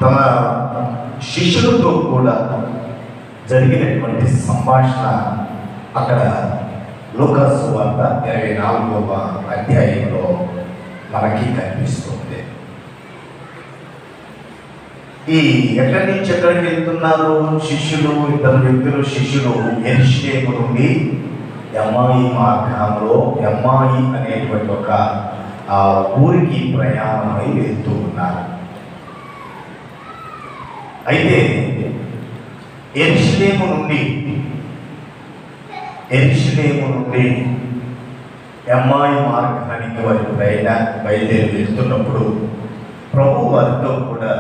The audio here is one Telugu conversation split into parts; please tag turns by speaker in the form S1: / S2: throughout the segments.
S1: తన శిష్యులతో కూడా జరిగినటువంటి సంభాషణ అక్కడ లూకాసు సువార్త 24వ అధ్యాయంలో మనకి కనిపిస్తుంది. ఈ ఎక్కడి నుంచి ఎక్కడికి వెళ్తున్నారు శిష్యులు? ఇద్దరు వ్యక్తులు శిష్యులు యెరూషలేము నుండి ఎమ్మాయి మార్గంలో ఎమ్మాయి అనేటువంటి ఒక ఊరికి ప్రయాణమై వెళ్తూ ఉన్నారు. అయితే యెరూషలేము నుండి ఎమ్మాయి మార్గానికి వారి బయలుదేరి వెళ్తున్నప్పుడు ప్రభు వారితో కూడా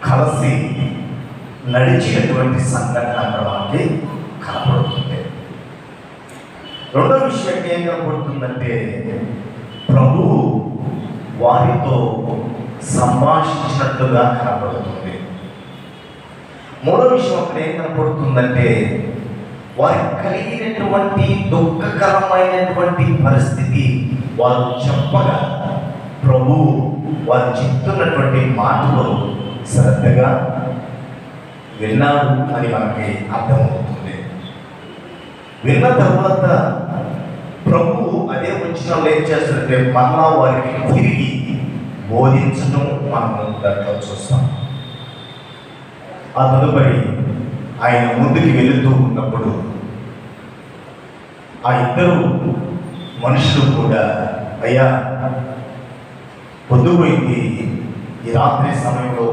S1: కలిసి నడిచినటువంటి సంఘటన అక్కడ మనకి కనపడుతుంది. రెండో విషయం ఏం కనపడుతుందంటే ప్రభువు వారితో సంభాషించినట్లుగా కనపడుతుంది. మూడో విషయం అక్కడ ఏం కనపడుతుందంటే వారికి కలిగినటువంటి దుఃఖకరమైనటువంటి పరిస్థితి వారు చెప్పగా ప్రభువు వారు చెప్తున్నటువంటి మాటలు శ్రద్ధగా విన్నాడు అని మనకి అర్థమవుతుంది. విన్న తర్వాత ప్రభువు అదే వచనంలో ఏం చేస్తారంటే మళ్ళా వారికి తిరిగి బోధించడం మనం దాంట్లో చూస్తాం. ఆ తదుపరి ఆయన ముందుకు వెళుతూ ఉన్నప్పుడు ఆ ఇద్దరు మనుషులు కూడా అయ్యా పొద్దుపోయింది, ఈ రాత్రి సమయంలో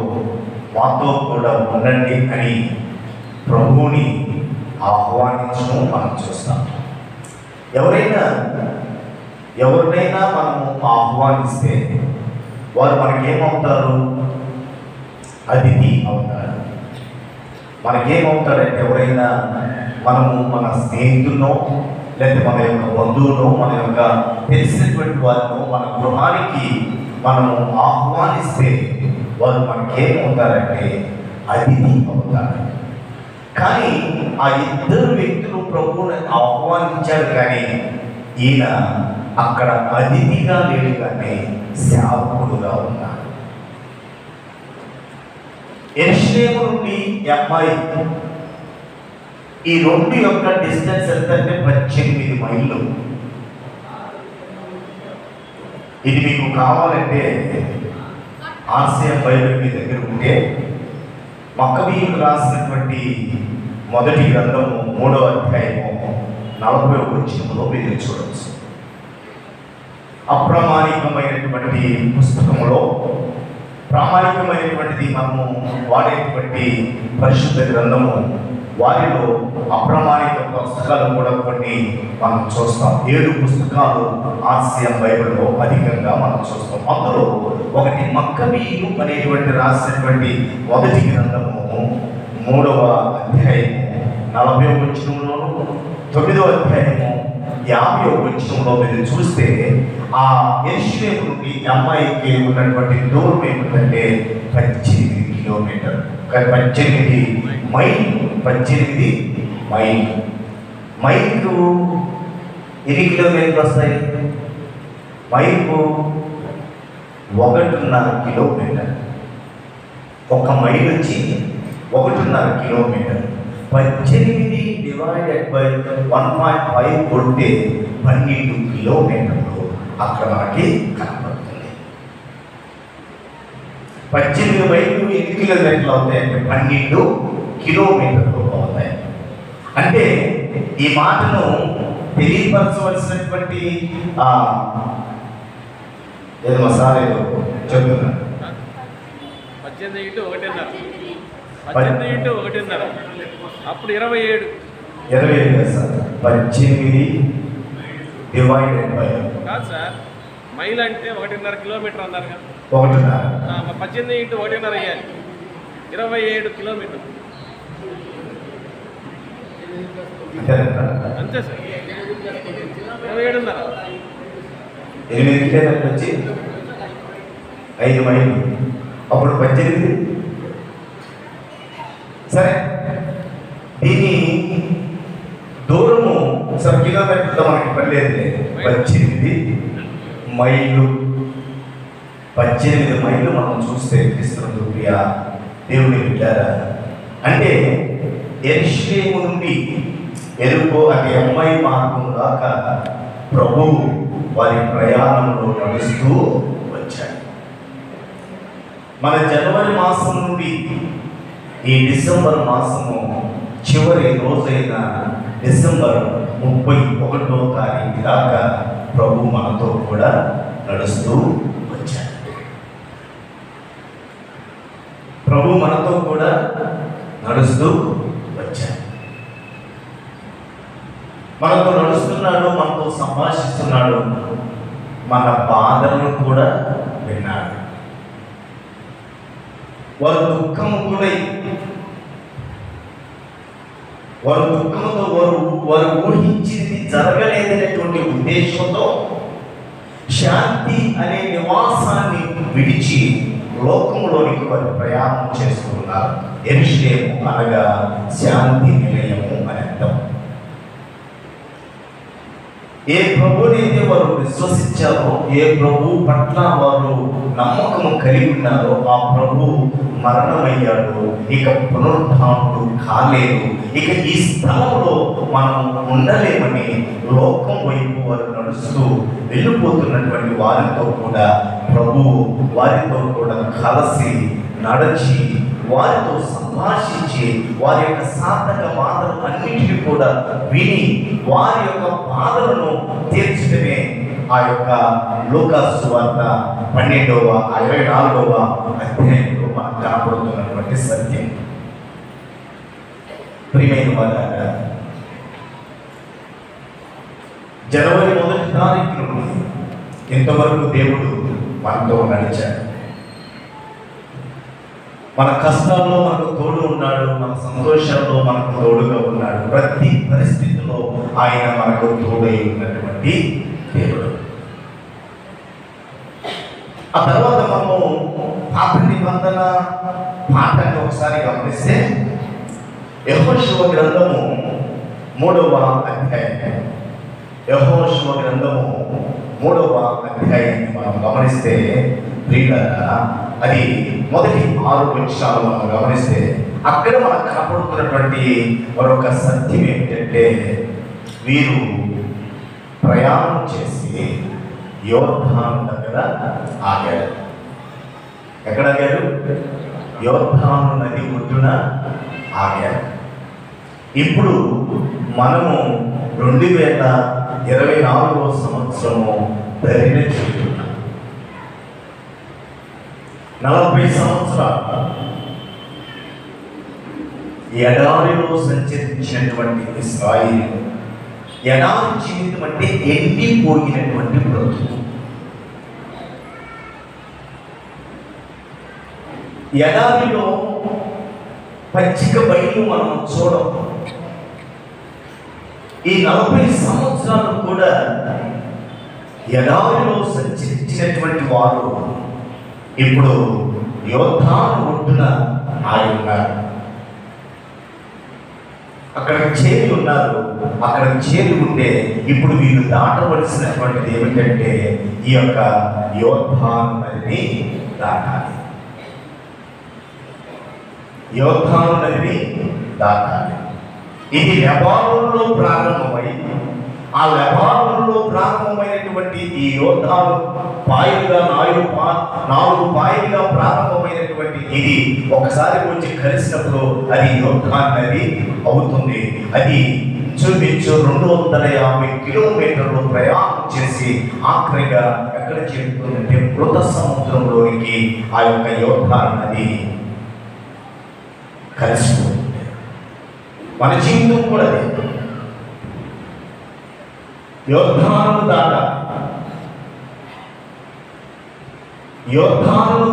S1: మాతో కూడా ఉండండి అని ప్రభువుని ఆహ్వానించడం మనం చూస్తాం. ఎవరినైనా మనము ఆహ్వానిస్తే వారు మనకేమవుతారు? అతిథి అవుతారు. మనకేమవుతారంటే ఎవరైనా మనము మన స్నేహితుల్లో లేదా మన యొక్క బంధువులో మన యొక్క తెలిసినటువంటి వారిలో మన గృహానికి మనము ఆహ్వానిస్తే వారు మనకేమవుతారంటే అతిథి అవుతారు. కానీ ఆ ఇద్దరు వ్యక్తులు ప్రభువుని ఆహ్వానించారు, కానీ ఈయన అక్కడ అతిథిగా లేడు కానీ సేవకుడుగా ఉన్నాడు. యెరూషలేము నుండి ఎమ్మాయి ఈ రెండు యొక్క డిస్టెన్స్ ఎంత అంటే 18 మైళ్ళు. ఇది మీకు కావాలంటే ఆర్సీఎం బైబిల్ మీ దగ్గర ఉంటే మక్కబీయులకు రాసినటువంటి మొదటి గ్రంథము 3వ అధ్యాయము 40వ వచనంలో మీరు చూడవచ్చు. అప్రామాణికమైనటువంటి పుస్తకంలో ప్రామాణికమైనటువంటిది మనము వాడేటువంటి పరిశుద్ధ గ్రంథము, వారిలో అప్రామాణిక పుస్తకాలు కూడా కొన్ని మనం చూస్తాం. 7 పుస్తకాలు ఆర్సీఎం బైబిల్లో అధికంగా మనం చూస్తాం. అందులో ఒకటి మక్కబీయులు అనేటువంటి రాసినటువంటి మొదటి గ్రంథము 3వ అధ్యాయము 40వ వచనంలోను 9వ అధ్యాయము 50వ వచనంలో మీరు చూస్తే ఆ యెరూషలేము నుండి అమ్మాయికి ఉన్నటువంటి దూరం ఏమిటంటే 18 కిలోమీటర్లు. 18 మైళ్ళు. మైలుకు ఎన్ని కిలోమీటర్లు వస్తాయి? మైలుకు 1.5 కిలోమీటర్. ఒక మైలు వచ్చి 1.5 కిలోమీటర్. 18 డివైడెడ్ బై 1.5 కొడితే 12 కిలోమీటర్లు అక్కడ మనకి కనపడుతుంది. 18 మైళ్ళు ఎన్ని కిలోమీటర్లు అవుతాయంటే 12 కిలోమీటర్లు అవుతాయి. అంటే ఈ మాటను తెలియపరచవలసినటువంటి ఏదో మసాలా చెప్తున్నా.
S2: 18 × 1.5 అప్పుడు 27
S1: సార్. 18 డివైడెడ్ బై
S2: కాదు సార్, మైల్ అంటే 1.5 కిలోమీటర్ అన్నారు కదా.
S1: 1.5
S2: 18 × 1.5 అయ్యాలి 27 కిలోమీటర్ అంతే సార్. 27.5
S1: 8 కిలోమీటర్లు వచ్చి 5 మైళ్ళు, అప్పుడు 18. సరే, దీని దూరము సబ్ కిలోమీటర్తో మనకి పర్లేదు. 18 మైళ్ళు. 18 మైళ్ళు మనం చూస్తే క్రీస్తునందు ప్రియ దేవుని బిడ్డారా, అంటే యెరూషలేము నుండి యెరికో అంటే అమ్మాయి మార్గం దాకా ప్రభువు వారి ప్రయాణంలో నడుస్తూ వచ్చాడు. మన జనవరి మాసం నుండి ఈ డిసెంబర్ మాసము చివరి రోజైన డిసెంబర్ 31వ తారీఖు దాకా ప్రభు మనతో కూడా నడుస్తూ వచ్చాడు. ప్రభు మనతో కూడా నడుస్తూ వచ్చాడు. మనతో నడుస్తున్నాడు, మనతో సంభాషిస్తున్నాడు, మన బాధలను కూడా విన్నాడు. వారు దుఃఖంతో వారు ఊహించింది జరగలేదనేటువంటి ఉద్దేశంతో శాంతి అనే నివాసాన్ని విడిచి లోకంలోనికి వారు ప్రయాణం చేస్తున్నారు. యెరూషలేము అనగా శాంతి నిలయము అని అర్థం. ఏ ప్రభునైతే వారు విశ్వసించారో, ఏ ప్రభు పట్ల వారు నమ్మకము కలిగి ఉన్నారో ఆ ప్రభు మరణమయ్యాడు, ఇక పునరుద్ధానుడు కాలేదు, ఇక ఈ స్థలంలో మనం ఉండలేమని లోకం వైపు వారు నడుస్తూ వెళ్ళిపోతున్నటువంటి వారితో కూడా ప్రభు వారితో కూడా కలిసి నడిచి వారితో సంభాషించి వారి యొక్క సాధక బాధలు అన్నింటినీ కూడా విని వారి యొక్క బాధలను తీర్చడమే ఆ యొక్క లూకాసు సువార్త 12వ 24వ అధ్యాయంలో మనకు కనపడుతున్నటువంటి సత్యం. ప్రియమైన వారారా, జనవరి 1వ తారీఖు నుండి ఇంతవరకు దేవుడు మనతో నడిచాడు. మన కష్టాల్లో మనకు తోడు ఉన్నాడు, మన సంతోషంలో మనకు తోడుగా ఉన్నాడు. ప్రతి పరిస్థితిలో ఆయన మనకు తోడై ఉన్నటువంటి దేవుడు. ఆ తర్వాత మనము పాత నిబంధన పాఠాన్ని ఒకసారి గమనిస్తే యెహోషువ గ్రంథము 3వ అధ్యాయం, యెహోషువ గ్రంథము 3వ అధ్యాయాన్ని మనం గమనిస్తే ప్రియులారా, అది మొదటి 6 వచనాలు మనం గమనిస్తే అక్కడ మనకు కనపడుతున్నటువంటి మరొక సత్యం ఏమిటంటే, వీరు ప్రయాణం చేసి యోర్దాను దగ్గర ఆగారు. ఎక్కడ ఆగారు? యోర్దాను నది ఒడ్డున ఆగారు. ఇప్పుడు మనము 2024వ సంవత్సరము ధైర్యం చేస్తున్నాం. 40 సంవత్సరాలు ఎడారిలో సంచరించినటువంటి ఇశ్రాయేలు ఎడారి జీవితం అంటే ఎండిపోయినటువంటి బ్రతుకు. ఎడారిలో పచ్చిక బయలు మనం చూడం. ఈ 40 సంవత్సరాలు కూడా ఎడారిలో సంచరించినటువంటి వారు ఇప్పుడు యోర్దాను ఒడ్డున ఆగి ఉన్నారు. అక్కడ చేరి ఉన్నారు. అక్కడ చేరి ఉంటే ఇప్పుడు వీళ్ళు దాటవలసినటువంటిది ఏమిటంటే ఈ యొక్క యోర్దాను నదిని దాటాలి. యోర్దాను నదిని దాటాలి. ఇది లెబానోనులో ప్రారంభమై ఆ లెబానోనులో ప్రారంభమైనటువంటి ఈ యోర్దాను పాయలుగా 4 పాయలుగా ప్రారంభమైనటువంటి ఇది ఒకసారి వచ్చి కలిసినప్పుడు అది యోర్దాను నది అవుతుంది. అది ఇంచుమించు 250 కిలోమీటర్లు ప్రయాణం చేసి ఆఖరిగా ఎక్కడ చేరుతుందంటే మృత సముద్రంలోనికి ఆ యొక్క యోర్దాను నది కలిసిపోతుంది. మన జీవితం కూడా అదే. యోర్దాను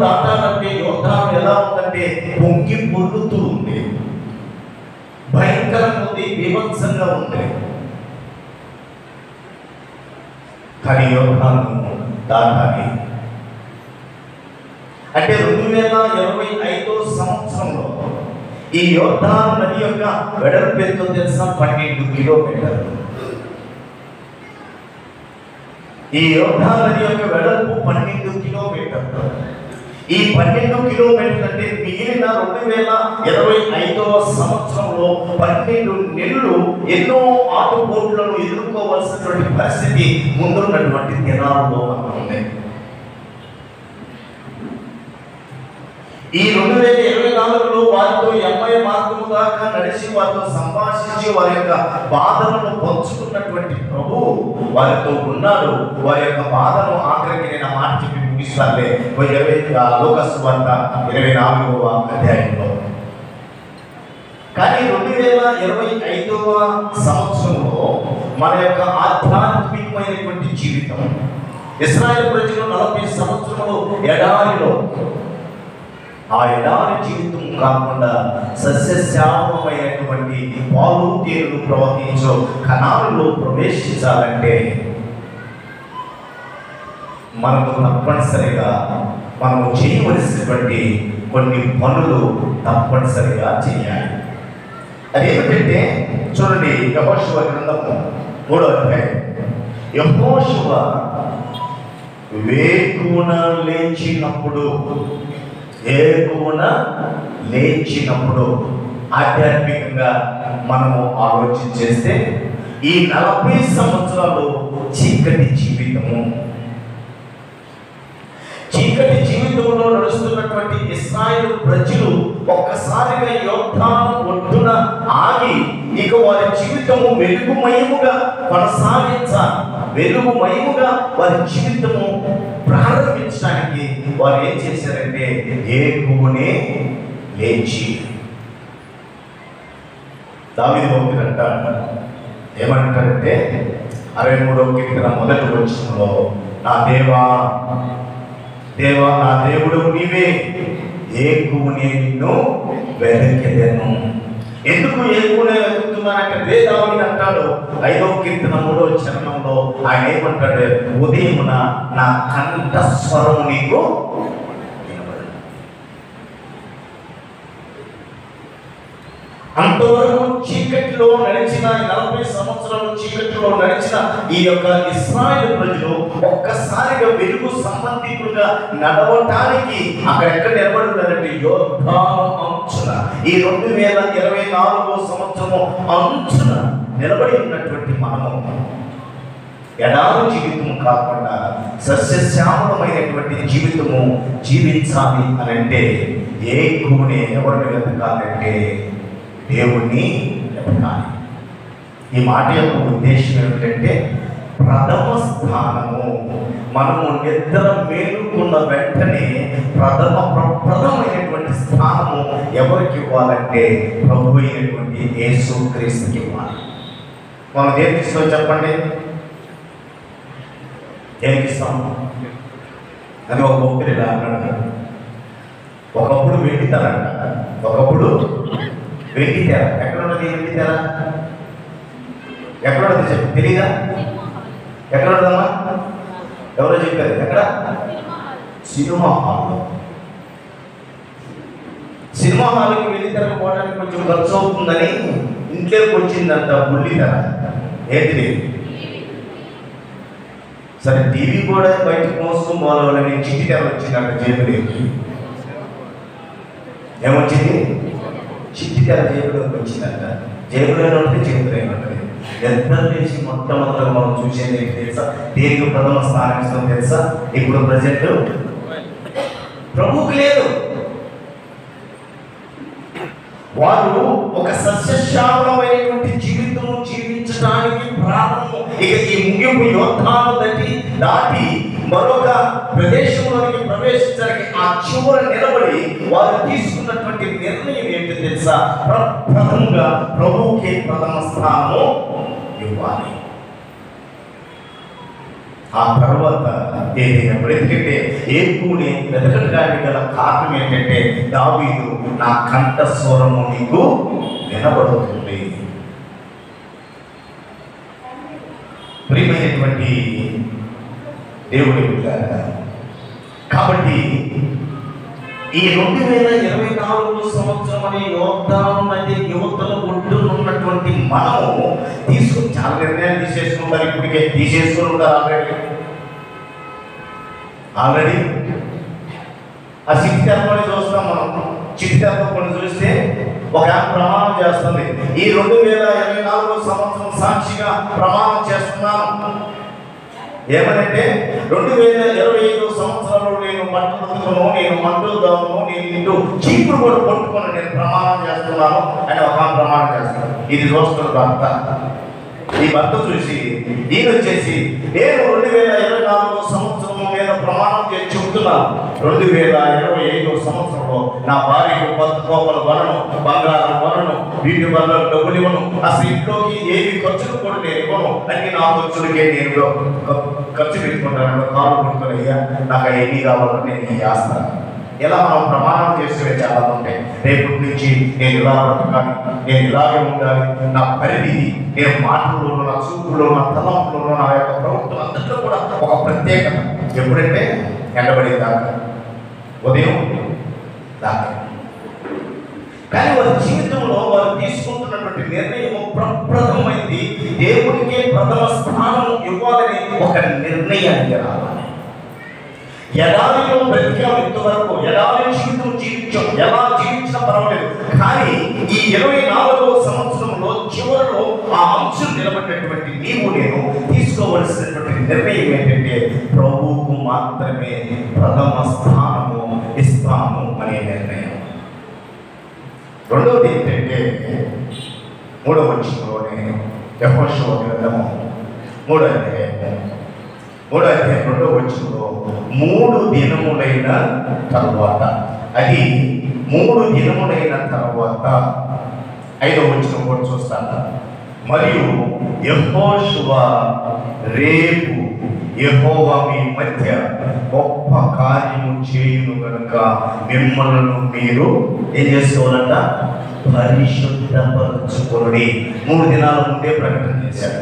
S1: దాటాలంటే యోర్దాను ఎలా ఉందంటే పొంగి పొర్లుతూ ఉంది, భయంకరంగా ఉంది, బీభత్సంగా ఉంది. కానీ యోర్దాను దాటాలి అంటే 2025వ సంవత్సరంలో ఈ యోర్దాను నది యొక్క వెడల్పు ఎంతో తెలుసా? 12 కిలోమీటర్లు. ఈ యోర్దాను నది యొక్క వెడల్పు 12 కిలోమీటర్లు. ఈ 12 కిలోమీటర్లు అంటే మిగిలిన 2025వ సంవత్సరంలో 12 నెలలు ఎన్నో ఆటుపోట్లను ఎదుర్కోవాల్సినటువంటి పరిస్థితి ముందున్నటువంటి దినాల్లో ఉంది. ఈ 2024లో వారితో 80 మార్గము దాకా నడిచి వారితో సంభాషించి వారి యొక్క బాధలను పంచుకున్నటువంటి ప్రభు వారితో ఉన్నాడు. వారి యొక్క బాధను ఆఖరికి నేను మాట చెప్పి ముగిస్తానులే. లూకాసు వార్త 24వ అధ్యాయంలో. కానీ 2025వ సంవత్సరంలో మన యొక్క ఆధ్యాత్మికమైనటువంటి జీవితం, ఇశ్రాయేలు ప్రజలు 40 సంవత్సరములు ఎడారిలో, ఆ ఎడారి జీవితం కాకుండా సస్యశ్యామమైనటువంటి పాలు తేనెలు ప్రవహించు కణాలలో ప్రవేశించాలంటే మనము తప్పనిసరిగా మనము చేయవలసినటువంటి కొన్ని పనులు తప్పనిసరిగా చేయాలి. అదేమిటంటే చూడండి, యెహోషువ గ్రంథము 3వ అధ్యాయం. యెహోషువ వేకువన లేచినప్పుడు ఆధ్యాత్మికంగా మనము ఆలోచన చేస్తే ఈ 40 సంవత్సరాలు చీకటి జీవితంలో నడుస్తున్నటువంటి ఇశ్రాయేలు ప్రజలు ఒక్కసారిగా యోర్దాను ఒడ్డున ఆగి ఇక వారి జీవితము వెలుగుమయముగా కొనసాగించాలి. వెలుగుమయముగా వారి జీవితము ప్రారంభించడానికి వారు ఏం చేశారంటే ఏకువనే లేచి, దావీదు భక్తుడు అంటాడు, ఏమంటారంటే 63వ కీర్తన మొదటి వచనంలో, నా దేవా దేవా నా దేవుడు నీవే, ఏకువనే నిన్ను వెదకెదెను. ఎందుకు ఏకువనే వెతుకుతున్నానంటే దావీదు అంటాడు 5వ కీర్తన 3వ చరణంలో ఆయన ఏమంటాడు, ఉదయమున నా కంఠస్వరం నీకు వినబడు. అంతవరకు చీకటిలో నడిచిన 40 సంవత్సరాలు చీకటిలో నడిచిన ఈ యొక్క ఇశ్రాయేలు ప్రజలు ఒక్కసారిగా వెలుగు సంబంధికులుగా నడవటానికి అక్కడ ఎక్కడ నిలబడుతున్నారంటే యోర్దాను అంచున, ఈ 2024వ సంవత్సరము అంచున నిలబడి ఉన్నటువంటి మనము ఎడారి జీవితం కాకుండా సస్యశ్యామలమైనటువంటి జీవితము జీవించాలి అని అంటే ఏకువనే ఎవరిని వెతకాలంటే దేవుణ్ణి వెతకాలి. ఈ మాట యొక్క ఉద్దేశం ఏమిటంటే ప్రథమ స్థానము, మనము నిద్ర మేలుకున్న వెంటనే ప్రథమైనటువంటి స్థానము ఎవరికి ఇవ్వాలంటే ప్రభు అయినటువంటి యేసుక్రీస్తుకి ఇవ్వాలి. మనం దేనికి ఇస్తాం చెప్పండి? దేనికి ఇస్తాం? అని ఒక భక్తులు ఇలా అన్నాడు, ఒకప్పుడు వెండితేరంట, ఒకప్పుడు వెండితేర. ఎక్కడ ఉన్నది వెండితేర? ఎక్కడ ఉన్నది చెప్పు, తెలీదా? ఎక్కడ ఉన్నదమ్మా? ఎవరో చెప్పారు. ఎక్కడ? సినిమా హాల్లో. సినిమా హాల్కి వెండితెరకు పోవడానికి కొంచెం ఖర్చు అవుతుందని ఇంట్లోకి వచ్చిందంట బుల్లితెర. ఏంటిది? సరే, టీవీ కూడా బయటకు మోసుకొని పోవాలని చిట్టి తెర వచ్చిందంట జేబులో. ఏమొచ్చింది? చిట్టి తెర జేబులోకి వచ్చిందంట. జేబులో ఉంటే చేతులు ఏమంటుంది. ఎంత చేసి మొట్టమొదటిగా మనం చూసేది తెలుసా? దేనికి ప్రథమ స్థానం ఇస్తాం తెలుసా? ఇప్పుడు ప్రజెంట్ ప్రభువుకి లేదు. వారు ఒక సస్యశ్యామలమైనటువంటి జీవితం జీవించడానికి ప్రారంభం. ఇక ఈ ముగింపు యోర్దాను దాటి మరొక ప్రదేశంలోనికి ప్రవేశించడానికి ఆ చివర నిలబడి వారు తీసుకున్నటువంటి నిర్ణయం ఏంటో తెలుసా? ప్రథమంగా ప్రభువుకి ప్రథమ స్థానము ఇవ్వాలి. ఆ తర్వాత ఏదైనప్పుడు, ఎందుకంటే ఏకువనే వెతకడానికి గల కారణం ఏంటంటే దావీదు నా కంఠస్వరము నీకు వినబడుతుంది. ప్రియమైనటువంటి దేవుడి బిడ్డ, కాబట్టి ఈ 2024 సంవత్సరం అనే యోర్దాను నది యువతల ఒడ్డునున్నటువంటి మనము తీసుకుని చాలా నిర్ణయాలు తీసేసుకుంటారు. ఇప్పటికే తీసేసుకుని ఉంటారు ఆల్రెడీ. ఆల్రెడీ ఆ చిట్టి తెరపని చూస్తాం మనం. చిట్టి తెరప కొన్ని చూస్తే ఒక ప్రమాణం చేస్తుంది, ఈ 2024 సంవత్సరం సాక్షిగా ప్రమాణం చేస్తున్నాను. ఏమనంటే 2025 సంవత్సరంలో నేను మంటలు నేను మంటలు దాను నేను ఇంటూ చీపురు కూడా కొట్టుకుని నేను ప్రమాణం చేస్తున్నాను అని ఒక ప్రమాణం చేస్తాను. ఇది చూస్తున్న భర్త. ఈ భర్త చూసి ఈయన వచ్చేసి నేను 2024 సంవత్సరం మీద ప్రమాణం చేసి చెబుతున్నాను, 2025 సంవత్సరంలో నా భార్యకు 10 కోపలు కొనను, బంగారం కొనను, వీటి వల్ల డబ్బులు ఇవ్వను, అసలు ఇంట్లోకి ఏమి ఖర్చులు కూడా నేను ఇవ్వను, అన్ని నా ఖర్చులకే నేను ఖర్చు పెట్టుకుంటాను. కాలు కొడుతున్నాయ్యా, నాకు ఏమీ కావాలని నేను చేస్తాను. ఇలా మనం ప్రమాణం చేసుకునే చాలా ఉంటాయి. రేపటి నుంచి నేను ఇలా బ్రతకాలి, నేను ఇలాగే ఉండాలి, నా పరిధి, నేను మాటల్లోనూ, నా చూపులో, నా తలంపులో, నా యొక్క ప్రవృత్తులు అంతట్లో కూడా ఒక ప్రత్యేకత. ఎప్పుడంటే ఎండబడి దాకా, ఉదయం దాకా. కానీ వారి జీవితంలో వారు తీసుకుంటున్నటువంటి నిర్ణయం ప్రప్రథమైంది. దేవుడికే ప్రథమ స్థానం ఇవ్వాలని ఒక నిర్ణయానికి రావాలి. ఎడారిలో బ్రతికాం ఇంతవరకు, ఎడారి జీవితం జీవించాం, ఎలా జీవించినా పర్వాలేదు. కానీ ఈ 24వ సంవత్సరంలో చివరిలో ఆ అంశం నిలబడినటువంటి నీవు నేను తీసుకోవలసినటువంటి నిర్ణయం ఏంటంటే ప్రభువుకు మాత్రమే ప్రథమ స్థానము ఇస్తాము అనే నిర్ణయం. రెండవది ఏంటంటే 3వ వచనంలోనే యెహోషువ గ్రంథము 3వ అధ్యాయం 2వ వచనంలో 3 దినములైన తరువాత, అది 3 దినములైన తరువాత 5వ వచనం కూడా చూస్తాను. మరియు యెహోషువ రేపు యెహోవా మీ మధ్య గొప్ప కార్యము చేయును కనుక మిమ్మల్ని మీరు ఏం చేసుకోవాలంట, పరిశుద్ధపరచుకోండి. 3 దినాల ముందే ప్రకటన చేశారు.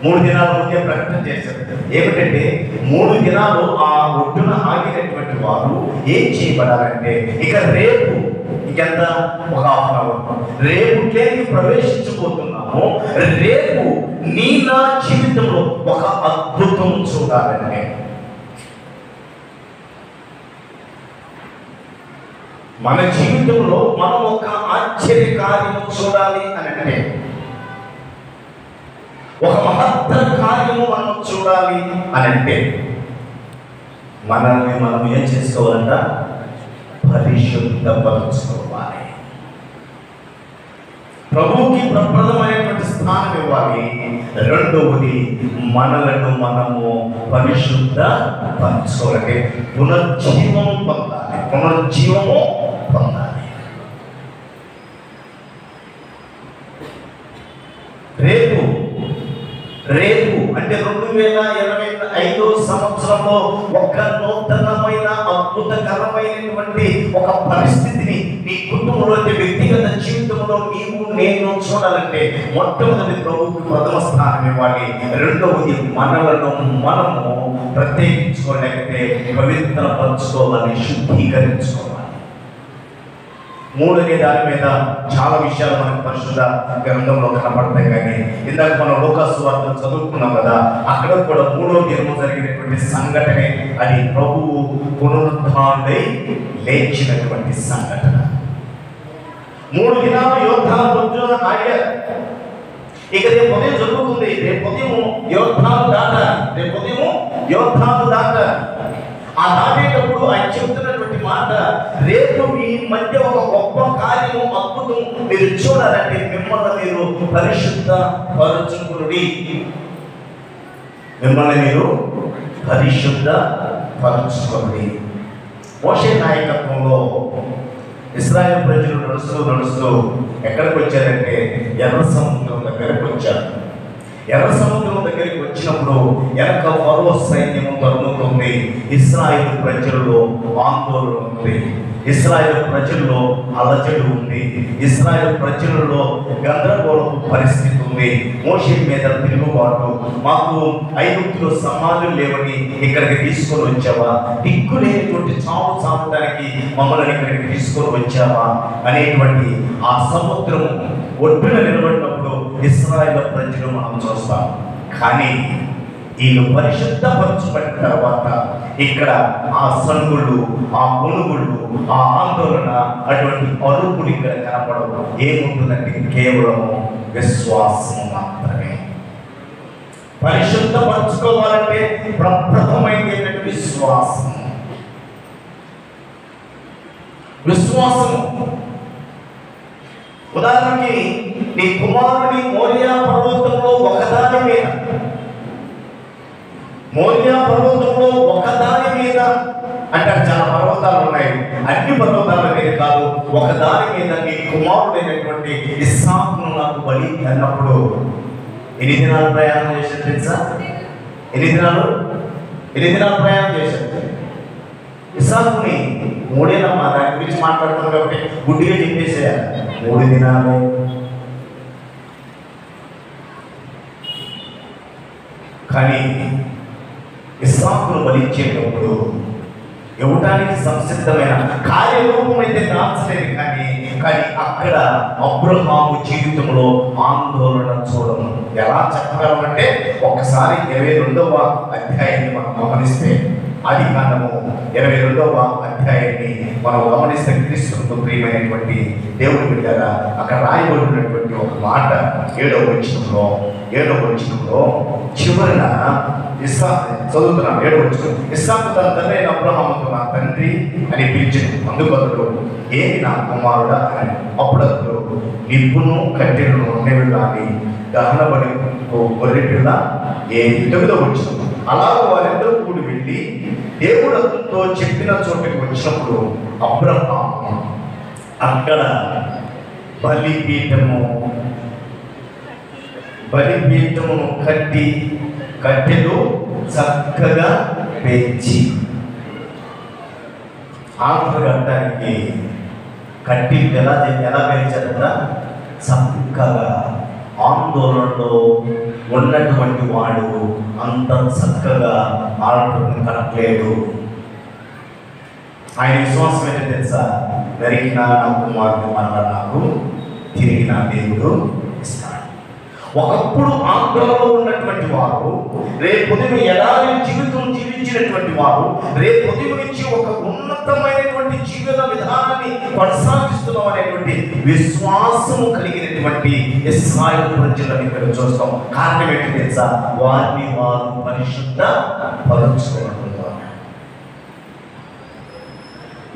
S1: 3 దినాల ముందే ప్రకటన చేశారు. ఏమిటంటే 3 దినాలు ఆ ఒడ్డున ఆగినటువంటి వారు ఏం చేయబడాలంటే, ఇక రేపు ఇంకెంత ఒక హాఫ్ అవర్ రేపుకి ప్రవేశించబోతున్నాము. రేపు నీ నా జీవితంలో ఒక అద్భుతం చూడాలంటే, మన జీవితంలో మనం ఒక ఆశ్చర్య కార్యము చూడాలి అని అంటే, ఒక మహత్తర కార్యము మనం చూడాలి అని అంటే మనల్ని మనం ఏం చేసుకోవాలంట, పరిశుద్ధపరచుకోవాలి. ప్రభువుకి ప్రప్రథమైనటువంటి స్థానం ఇవ్వాలి. రెండవది మనలను మనము పరిశుద్ధ పరచుకోవాలంటే పునర్జీవము పొందాలి. పునర్జీవము పొందాలి. రేపు అంటే 2025 సంవత్సరంలో ఒక నూతనమైన అద్భుతకరమైనటువంటి ఒక పరిస్థితిని నీ కుటుంబంలో, వ్యక్తిగత జీవితంలో నీవు నేను చూడాలంటే మొట్టమొదటి ప్రభువుకి ప్రథమ స్థానం ఇవ్వాలి. రెండవది మనలను మనము ప్రత్యేకించుకోలేకపోతే పవిత్రపరచుకోవాలి, శుద్ధీకరించుకోవాలి. 3వ దాని మీద చాలా విషయాలు మనకు పరిశుద్ధ గ్రంథంలో కనపడతాయి. కానీ ఇందాక మనం లూకాసు వార్త చదువుకున్నాం కదా, అక్కడ కూడా 3వ దినము జరిగినటువంటి సంఘటనే అది ప్రభువు పునరుద్ధానుడై లేచినటువంటి సంఘటన. 3 దినాలు యోధాలు పొద్దున ఆగారు. ఇక రేపు ఉదయం జరుగుతుంది. రేపు ఉదయం యోధాలు దాటారు. ఆ దాటేటప్పుడు ఆయన చెబుతున్నటువంటి మాట, రేపు మీ మధ్య ఒక గొప్ప కార్యము, అద్భుతం మీరు చూడాలంటే మిమ్మల్ని మీరు పరిశుద్ధ పరచుకునుడి. మిమ్మల్ని మీరు పరిశుద్ధ పరచుకోండి. మోషే నాయకత్వంలో ఇశ్రాయేలు ప్రజలు నడుస్తూ ఎక్కడికి వచ్చారంటే ఎర్ర సముద్రం దగ్గరికి వచ్చారు. ఎర్ర సముద్రం దగ్గరికి వచ్చినప్పుడు వెనక ఫరో సైన్యము తరుముతుంది. ఇశ్రాయేలు ప్రజల్లో ఆందోళన ఉంది, ఇశ్రాయేలు ప్రజల్లో అలజడి ఉంది, ఇశ్రాయేలు ప్రజలలో గందరగోళపు పరిస్థితి ఉంది. మోషే మీద తిరుగుబాటు, మాకు ఐగుప్తులో సమాధులు లేవని ఇక్కడికి తీసుకొని వచ్చావా, దిక్కు లేనిటువంటి చావు చావడానికి మమ్మల్ని ఇక్కడికి తీసుకొని వచ్చావా అనేటువంటి ఆ సముద్రం ఒడ్డున నిలబడినప్పుడు ఇశ్రాయేలు ప్రజలు మనం చూస్తాం. కానీ వీళ్ళు పరిశుద్ధపరచబడిన తర్వాత ఇక్కడ ఆ సనుగుళ్ళు, ఆ కొనుగుళ్ళు, ఆ ఆందోళన, అటువంటి అరుపులు ఇక్కడ కనపడవు. ఏముంటుందంటే కేవలము విశ్వాసము మాత్రమే. పరిశుద్ధపరచుకోవాలంటే ప్రప్రథమైంది ఏంటంటే విశ్వాసము. ఉదాహరణకి నీ కుమారుని మోరియా పర్వతంలో ఒకదాని మీద అంటే చాలా పర్వతాలు ఉన్నాయి, అన్ని పర్వతాల మీద కాదు, ఒకదాని మీద నీ కుమారుడైనటువంటి ఇస్సాకును నాకు బలి అన్నప్పుడు ఎన్ని దినాలు ప్రయాణం చేశారు తెలుసా? ఎన్ని దినాలు ప్రయాణం చేశారు? ఇస్సాకుని 3 ఏళ్ళమ్మా, దాని గురించి మాట్లాడుతున్నాం కాబట్టి గుడ్డిగా చెప్పేసేయాలి. 3 దినాలు. కానీ ఇస్సాకును బలిచ్చేటప్పుడు ఇవ్వటానికి సంసిద్ధమైన కార్యరూపం అయితే దాచలేదు. కానీ అక్కడ అబ్రహాము జీవితంలో ఆందోళన చూడము ఎలా చెప్పగలమంటే, ఒకసారి 22వ అధ్యాయాన్ని మనం గమనిస్తే, ఆదికాండము 22వ అధ్యాయాన్ని మనం గమనిస్తే, క్రీస్తుకు ప్రియమైనటువంటి దేవుని బిడ్డగా అక్కడ రాయబడినటువంటి ఒక మాట 7వ వచనంలో చివరన చదువుతున్నాం. 7వ వచనం, ఇస్సాకు తన తండ్రి అయిన అబ్రహాముతో నా తండ్రి అని పిలిచింది. అందుకు అతడు ఏమి నా కుమారుడా అని. అప్పుడు అతడు నిప్పును కట్టెలను ఉండేవి కానీ దహనబడి గొర్రెపిల్ల ఏమి. 9వ వచనం, అలాగే వారిద్దరూ కూడి వెళ్ళి దేవుడు అతనితో చెప్పిన చోటుకి వచ్చినప్పుడు అబ్రహాము అక్కడ బలిపీఠమును కట్టెలు చక్కగా పెంచి, ఆంధ్రగట్టానికి కట్టి ఎలా పెంచారట? చక్కగా. ఆందోళనలో ఉన్నటువంటి వాడు అంత చక్కగా ఆలోచన కనట్లేదు. ఆయన విశ్వాసం ఏంటో తెలుసా? నరికిన నా కుమారుడు మరలా నాకు తిరిగి నా దేవుడు ఇస్తాడు. ఒకప్పుడు ఆందోళనలో ఉన్నటువంటి వారు, రేపు ఉదయం ఎలాంటి జీవితం జీవించినటువంటి వారు, రేపు ఉదయం నుంచి ఒక ఉన్నతమైనటువంటి జీవన విధానాన్ని కొనసాగిస్తున్నాం అనేటువంటి విశ్వాసము కలిగినటువంటి ఇశ్రాయేలు ప్రజలను ఇక్కడ చూస్తాం. కారణం ఏంటి తెలుసా? వారిని వారు పరిశుద్ధ పరుచుకోవడం.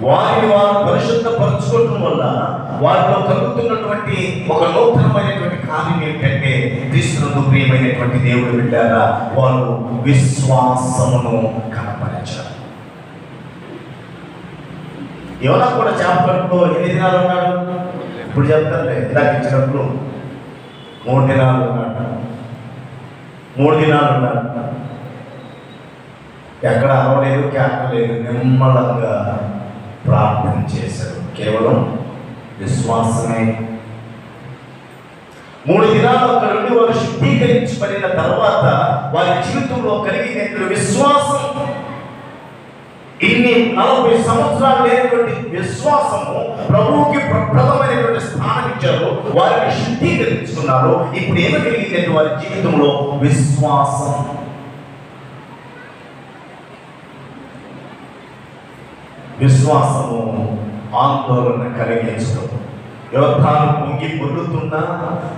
S1: వారిని వారు పరిశుద్ధపరచుకోవడం వల్ల వారిలో కలుగుతున్నటువంటి ఒక నూతనమైనటువంటి కార్యం ఏంటంటే, క్రీస్తునందు ప్రియమైనటువంటి దేవుడు బిడ్డలారా, వారు విశ్వాసమును కనపరిచారు. యోనా కూడా చేపట్లో ఎన్ని దినాలు ఉన్నాడు? ఇప్పుడు చెప్తారులే, ఇందాక ఇచ్చినప్పుడు 3 దినాలు ఉన్నాడు. 3 దినాలు ఉన్నాడు. ఎక్కడ అరవలేదు, కేకలేదు, నిమ్మలంగా ప్రార్థన చేశారు. కేవలం విశ్వాసమే. 3 దినాలు అక్కడ నుండి వారు శుద్ధీకరించబడిన తర్వాత వారి జీవితంలో కలిగినటువంటి విశ్వాసం, ఇన్ని 40 సంవత్సరాలు లేనటువంటి విశ్వాసము ప్రభువుకి ప్రప్రథమైనటువంటి స్థానం ఇచ్చారు. వారిని శుద్ధీకరించుకున్నారు. ఇప్పుడు ఏమి కలిగిందంటే వారి జీవితంలో విశ్వాసం. విశ్వాసము ఆందోళన కలిగించడం. యోధాను పొంగి పొర్లుతున్నా,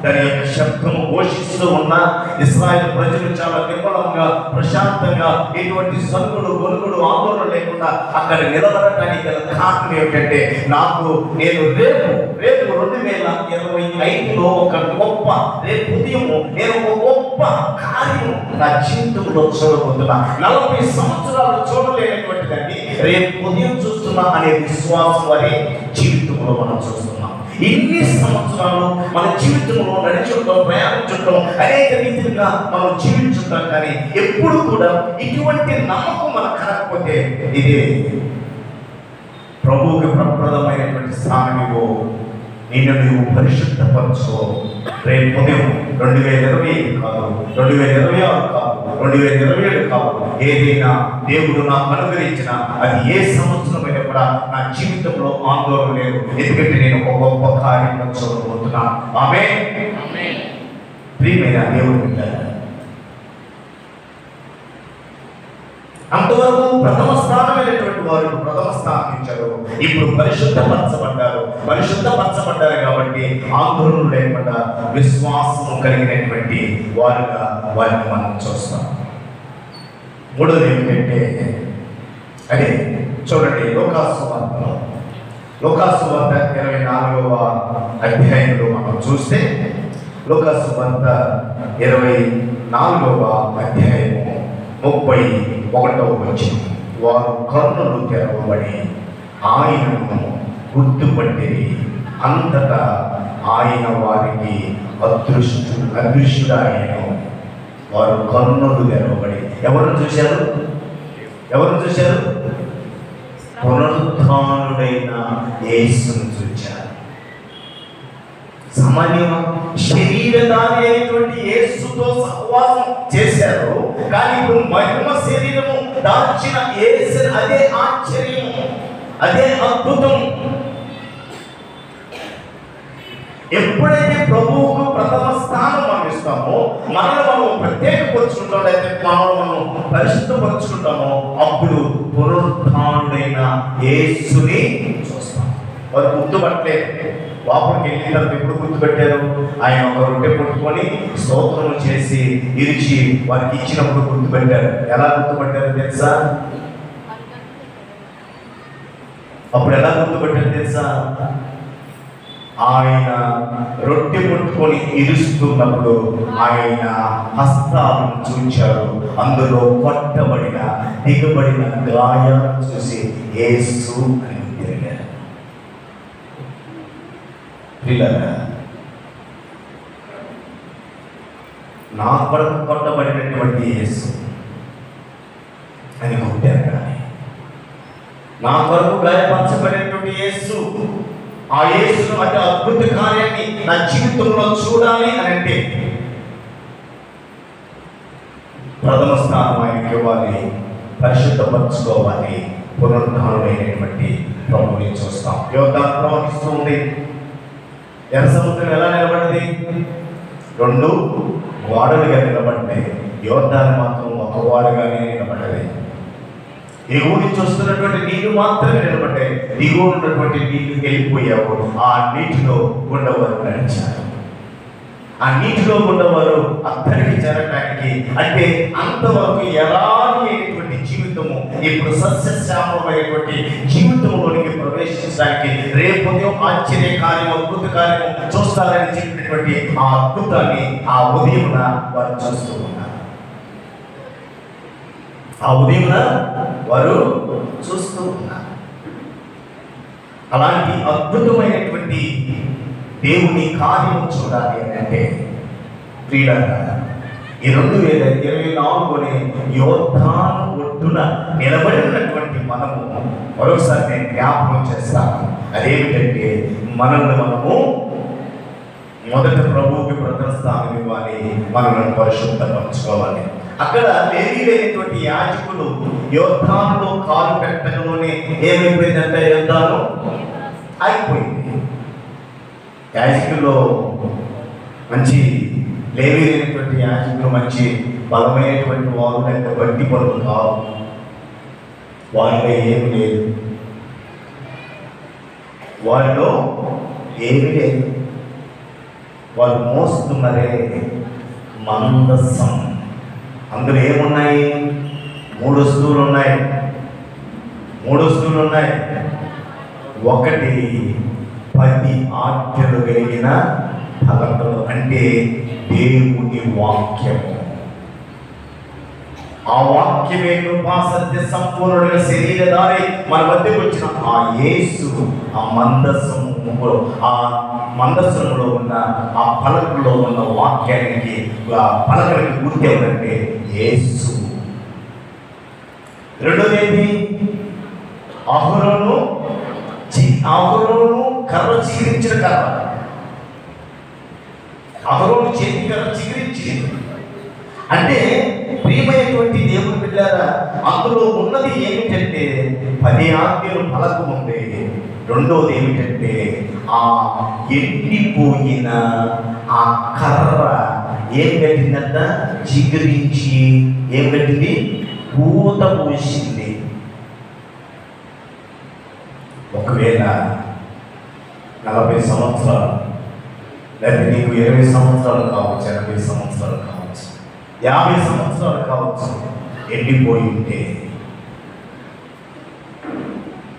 S1: దాని యొక్క శబ్దము ఘోషిస్తూ ఉన్నా, ఇశ్రాయేలు ప్రజలు చాలా నిమ్మలంగా ప్రశాంతంగా ఎటువంటి సనుగుడు గొనుగుడు ఆందోళన లేకుండా అక్కడ నిలబడటానికి గల కారణం ఏమిటంటే, నేను రేపు 2025లో ఒక గొప్ప, రేపు ఉదయము నేను ఒక గొప్ప కార్యం నా జీవితంలో చూడబోతున్నా. 40 సంవత్సరాలు చూడలేనటువంటి దాన్ని రేపు ఉదయం చూస్తున్నా అనే విశ్వాసం వారి జీవితంలో మనం చూస్తున్నాం. ఇన్ని సంవత్సరాలు మన జీవితంలో నడిచుంటాం, ప్రయాణించుంటాం, అనేక రీతిగా మనం జీవించుంటాం. కానీ ఎప్పుడు కూడా ఇటువంటి నమ్మకం మనకు కలగకపోతే, ఇదే ప్రభువుకి ప్రప్రదమైనటువంటి స్థానము. నిన్ను నువ్వు పరిశుద్ధపరచు. రేపు ఉదయం 2020 కాదు, 2026 కాదు, 2027 కాదు, ఏదైనా దేవుడు నాకు అనుగ్రహించిన అది ఏ సంవత్సరమైనా కూడా నా జీవితంలో ఆందోళన లేదు. ఎందుకంటే నేను ఒక గొప్ప కార్యం చూడబోతున్నాను. ఆమేన్. ప్రియమైన దేవుడు, అంతవరకు ప్రథమ స్థానమైనటువంటి వారు ప్రథమ స్థానం ఇచ్చారు. ఇప్పుడు పరిశుద్ధపరచబడ్డారు కాబట్టి ఆందోళన లేకుండా విశ్వాసము కలిగినటువంటి వారుగా వారిని మనం చూస్తాం. మూడోది ఏమిటంటే అదే చూడండి, లోకాసు వార్త 24వ అధ్యాయంలో మనం చూస్తే లోకాసు వార్త 24వ అధ్యాయము 31వ వచనం, వారు కన్నులు తెరవబడి ఆయనను గుర్తుపట్టిరి, అంతటా ఆయన వారికి అదృశ్యుడాయను. వారు కన్నులు తెరవబడి ఎవరు చూశారు? పునరుత్థానుడైన యేసును చూచారు. సామాన్యంగా శరీరధారి అయినటువంటి యేసుతో సహవాసం చేశారు, కానీ ఇప్పుడు మహిమ శరీరము దాల్చిన యేసు, అదే ఆశ్చర్యం, అదే అద్భుతం. ఎప్పుడైతే ప్రభువుకు ప్రథమ స్థానం మనం ఇస్తామో, మనల్ని మనం ప్రత్యేకపరుచుకుంటాం, అయితే మనం పరిశుద్ధపరుచుకుంటామో, అప్పుడు పునరుత్థానుడైన యేసుని చూస్తాం. వారు గుర్తుపట్టలేదు. లోపలికి వెళ్ళిన తర్వాత ఎప్పుడు గుర్తుపెట్టారు? ఆయన ఒక రొట్టె పట్టుకొని స్తోత్రం చేసి ఇరిచి వారికి ఇచ్చినప్పుడు గుర్తుపెట్టారు. ఎలా గుర్తుపట్టారు తెలుసా? అప్పుడు ఎలా గుర్తుపెట్టారు తెలుసా? ఆయన రొట్టె పట్టుకొని ఇరుస్తున్నప్పుడు ఆయన హస్తాలను చూచారు. అందులో కొట్టబడిన దిగబడిన గాయాలను చూసి యేసు అని తిరిగారు. నా కొరకు కొట్టబడినటువంటి యేసు అని కొట్టారు, కానీ నా కొరకు గాయపరచబడినటువంటి యేసు, ఆ యేసును అంటే అద్భుత కార్యాన్ని నా జీవితంలో చూడాలి అని అంటే ప్రథమ స్థానం ఆయనకి ఇవ్వాలి, పరిశుద్ధపరచుకోవాలి. పునరుద్ధానుడైనటువంటి ప్రభువుని చూస్తాం. యోర్దాను ప్రవహిస్తూ ఉంది. ఎర్ర సముద్రం ఎలా నిలబడింది? 2 వాడలుగా నిలబడ్డాయి. యోర్దాను మాత్రం ఒక వాడుగానే నిలబడ్డది. ఎగువ నుంచి వస్తున్నటువంటి నీళ్లు మాత్రమే నిలబడ్డాయి. దిగువ ఉన్నటువంటి నీళ్లు వెళ్ళిపోయావు. ఆ నీటిలో గుండెవారు నడిచారు. ఆ నీటిలో గుండెవారు అక్కడికి చేరటానికి, అంటే అంతవరకు ఎలాంటి అయినటువంటి జీవితము ఇప్పుడు సస్యశ్యామమైనటువంటి జీవితంలోనికి ప్రవేశించడానికి, రేపు ఉదయం ఆశ్చర్య కార్యం, అద్భుత కార్యము చూస్తారని చెప్పినటువంటి ఆ అద్భుతాన్ని ఆ ఉదయమున వారు చూస్తూ ఉన్నారు. ఆ ఉదయమున వారు చూస్తూ ఉన్నారు. అలాంటి అద్భుతమైనటువంటి దేవుని కార్యము చూడాలి అని అంటే ప్రియులారా, ఈ 2024 యోర్దాను ఒడ్డున నిలబడినటువంటి మనము మరోసారి నేను జ్ఞాపకం చేస్తాను. అదేమిటంటే మనము మొదట ప్రభువుకి ప్రథమ స్థానం ఇవ్వాలి, మనల్ని పరిశుద్ధపరచుకోవాలి. అక్కడ లేనటువంటి యాజకులు యోర్దానులో కాలు పెట్టడంలోనే ఏమైపోయిందంటే యోర్దాను అయిపోయింది. యాజకుల్లో మంచి లేనటువంటి యాజకులు మంచి బలమైనటువంటి వారు, లేక బట్టి పనులు కావు. వారిలో ఏమి లేదు, వారిలో ఏమి లేదు. వారు మోస్తున్నరే మందసం. అందులో ఏమున్నాయి? 3 వస్తువులు ఉన్నాయి. 3 వస్తువులు ఉన్నాయి. ఒకటి 10 ఆజ్ఞలు కలిగిన ఫలములు, అంటే దేవుని వాక్యము. ఆ వాక్యమే కృపా సత్య సంపూర్ణుడిగా శరీరధారి మన మధ్యకు వచ్చిన ఆ యేసు, ఆ మందసములో ఉన్న ఆ పలకలో ఉన్న వాక్యానికి, ఆ పలకలకి గుర్తు ఎవరంటే యేసు. రెండోది అహరోను కర్ర చిగిరించిన కర్ర. అహరోను చేతి కర్ర చిగిరించింది. అంటే ప్రియమైనటువంటి దేవుని బిడ్డలారా, అందులో ఉన్నది ఏమిటంటే 10 ఆజ్ఞలు పలక ఉంది. రెండోది ఏమిటంటే ఆ ఎండిపోయిన ఆ కర్ర ఏం కట్టిందంట? చిగురించి ఏం కట్టింది? పూత పూసింది. ఒకవేళ 40 సంవత్సరాలు, లేదా నీకు 20 సంవత్సరాలు కావచ్చు, 80 సంవత్సరాలు కావచ్చు, 50 సంవత్సరాలు కావచ్చు, ఎండిపోయి ఉంటే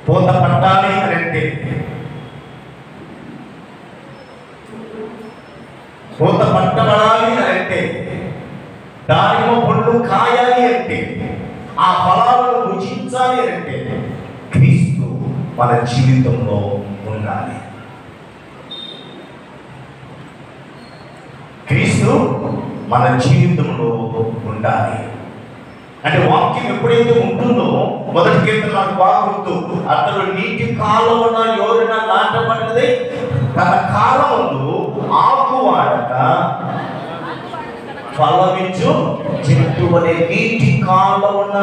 S1: పూత పట్టాలి అని అంటే, పూత పట్టబడాలి అని అంటే, దానిమ్మ పళ్ళు కాయాలి అంటే, ఆ ఫలాలను రుచించాలి అంటే క్రీస్తు మన జీవితంలో ఉండాలి. క్రీస్తు మన జీవితంలో ఉండాలి. అంటే వాక్యం ఎప్పుడైతే ఉంటుందో, మొదటి కీర్తన నాకు బాగా గుర్తు, అతడు నీటి కాలమున ఎవరైనా నాటబడినది తన కాలముందు ఆకువాడక ఫలమిచ్చు చెట్టు అనే నీటి కాలమున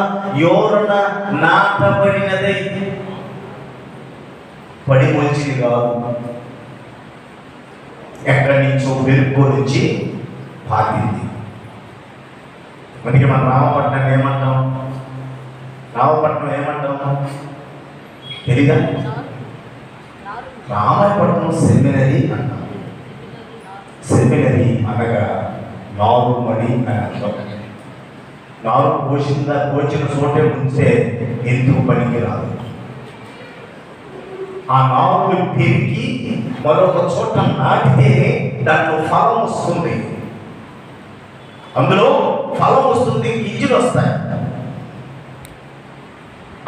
S1: ఎవరైన నాటబడినదై పడి మొలిచింది కాదు, ఎక్కడి నుంచో వెలుగు నుంచి పాకింది. మనకి మన రామపట్నం ఏమంటాం? రామపట్నం ఏమంటాం తెలీదా? రామపట్నం సెమినరీ అంటాం. సెమినరీ అనగా నారు మడి అని అర్థం. నారు పోసిన చోటే ఉంటే ఎందుకు పనికి రాదు. ఆ నారుని పెరిగి మరొక చోట నాటితే దాంట్లో ఫలం వస్తుంది, అందులో ఫలం వస్తుంది, గింజలు వస్తాయి.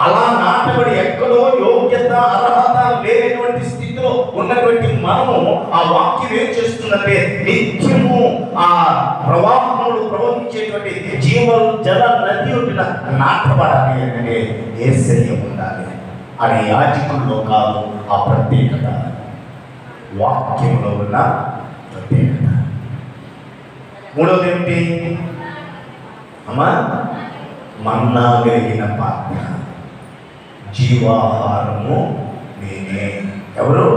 S1: అలా నాటబడి ఎక్కడో యోగ్యత అర్హత లేనటువంటి స్థితిలో ఉన్నటువంటి మనము ఆ వాక్యం ఏం చేస్తుందంటే నిత్యము ఆ ప్రవాహములు ప్రవహించేటువంటి జీవ జల నది ఒడ్డున నాటబడాలి అంటే యేసయ్య ఉండాలి. అది యాజకుల్లో కాదు, ఆ ప్రత్యేకత వాక్యంలో ఉన్న ప్రత్యేకత. మూడవది ఏమిటి అమ్మా? మన్నా కలిగిన పాత్ర, జీవాహారము నేనే. ఎవరు?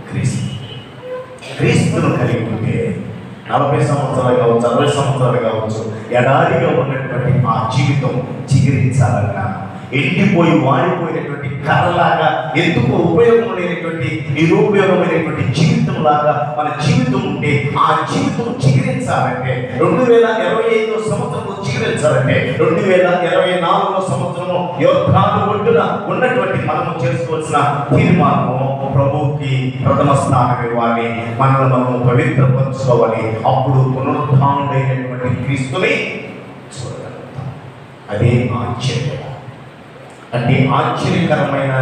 S1: క్రీస్తు. క్రీస్తును కలిగి ఉంటే 40 సంవత్సరాలు కావచ్చు, 60 సంవత్సరాలు కావచ్చు, ఎడారిగా ఉన్నటువంటి ఆ జీవితం చిగురించాలన్నా, ఎండిపోయి వాడిపోయినటువంటి కర్రలాగా ఎందుకు ఉపయోగం లేనటువంటి నిరుపయోగమైనటువంటి జీవితం లాగా మన జీవితం ఉంటే, ఆ జీవితం చిగురించాలంటే 2025 సంవత్సరంలో చిగురించాలంటే 2024 సంవత్సరము యోర్దాను ఒడ్డున ఉన్నటువంటి మనము చేసుకోవాల్సిన తీర్మానము, ప్రభువుకి ప్రథమ స్థానం ఇవ్వాలి, మనల్ని మనం పవిత్రపరచుకోవాలి. అప్పుడు పునరుద్ధానుడైనటువంటి క్రీస్తుని చూడగలుగుతాం. అదే ఆశ్చర్యం. అంటే ఆశ్చర్యకరమైన,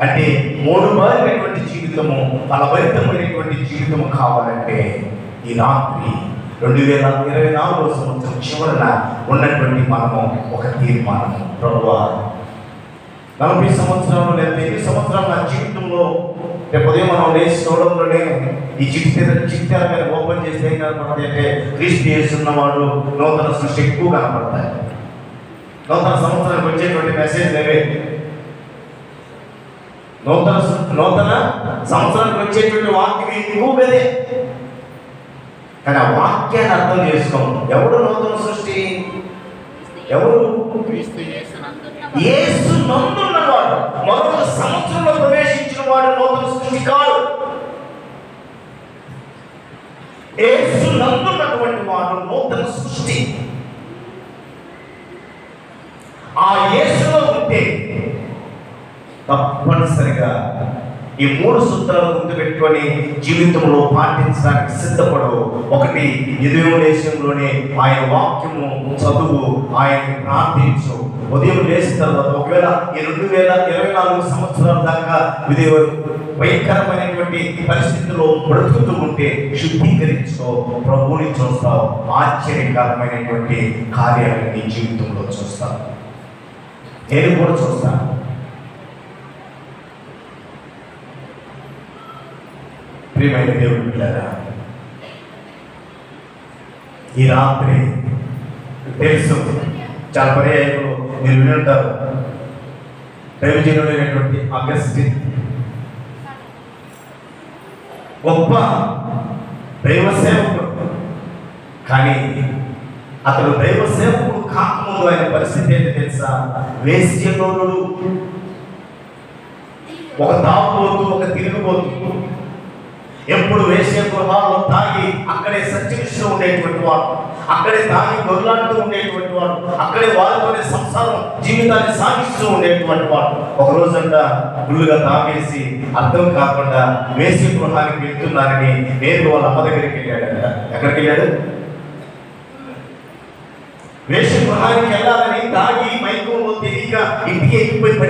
S1: అంటే మూడుబారినటువంటి జీవితము, ఫలభరితమైనటువంటి జీవితము కావాలంటే ఈ రాత్రి 2024 సంవత్సరం చివరన ఉన్నటువంటి మనము ఒక తీర్మానము, ప్రభువా 40 సంవత్సరాలు లేదా 8 సంవత్సరాలు నా జీవితంలో రేపు ఉదయం మనం లేచి చూడంలోనే ఈ చిట్టాల మీద ఓపెన్ చేస్తే ఏం కనపడతాయి అంటే క్రీస్తు యేసున్నవాడు నూతన సృష్టి ఎక్కువ కనపడతాయి. నూతన సంవత్సరానికి వచ్చేటువంటి మెసేజ్ ఏవే? నూతన సంవత్సరానికి వచ్చేటువంటి వాక్యం ఎక్కువదే. కానీ ఆ వాక్యాన్ని అర్థం చేసుకోం. ఎవడు నూతన సృష్టి? ఎవరు? యేసు నందున్నవాడు, మరొక సంవత్సరంలో ప్రవేశించిన వాడు నూతన సృష్టి కాదు. యేసు నందున్నటువంటి వాడు నూతన సృష్టి. ఆ యేసులో ఉంటే తప్పనిసరిగా ఈ 3 సూత్రాలు గుర్తుపెట్టుకొని జీవితంలో పాటించడానికి సిద్ధపడవు. ఒకటి, ఎదుగులేశంలోనే ఆయన వాక్యము చదువు, ఆయన ప్రార్థించు. ఉదయం లేచిన తర్వాత ఒకవేళ ఈ 2024 సంవత్సరాల దాకా ఇది భయంకరమైనటువంటి పరిస్థితుల్లో బ్రతుకుతూ ఉంటే శుద్ధీకరించుకో, ప్రభువుని చూస్తావు, ఆశ్చర్యకరమైనటువంటి కార్యాలను నీ జీవితంలో చూస్తావు. నేను కూడా చూస్తాను. ప్రియమైన దేవుడు బిడ్డలారా, ఈ రాత్రి తెలుసు చాలా పర్యాయంలో మీరు వినుంటారు, దైవజనుడైనటువంటి అగస్టిన్ గొప్ప దైవ సేవకుడు. కానీ అతడు దైవ సేవకుడు కాకముందు ఆయన పరిస్థితి ఏంటి తెలుసా? వేశ్యలోనుడు, ఒక తాగుబోతు, ఒక తిరుగుబోతు. ఎప్పుడు వేశ్య గృహాల్లో తాగి అక్కడే సంచరిస్తూ ఉండేటువంటి వాడు, అక్కడే తాగి గొర్రెలాడుతూ ఉండేటువంటి వాడు, అక్కడే వారితోనే సంసారం జీవితాన్ని సాగిస్తూ ఉండేటువంటి వాడు. ఒక రోజంట గుళ్ళుగా తాగేసి అర్థం కాకుండా వేశ్య గృహానికి వెళ్తున్నారని నేను వాళ్ళ అమ్మ దగ్గరికి వెళ్ళాడంట. ఎక్కడికి వెళ్ళాడు? వేశ్య గృహానికి వెళ్ళాలని తాగి మైకంలో తెలియక ఇంటికి వెళ్ళిపోయి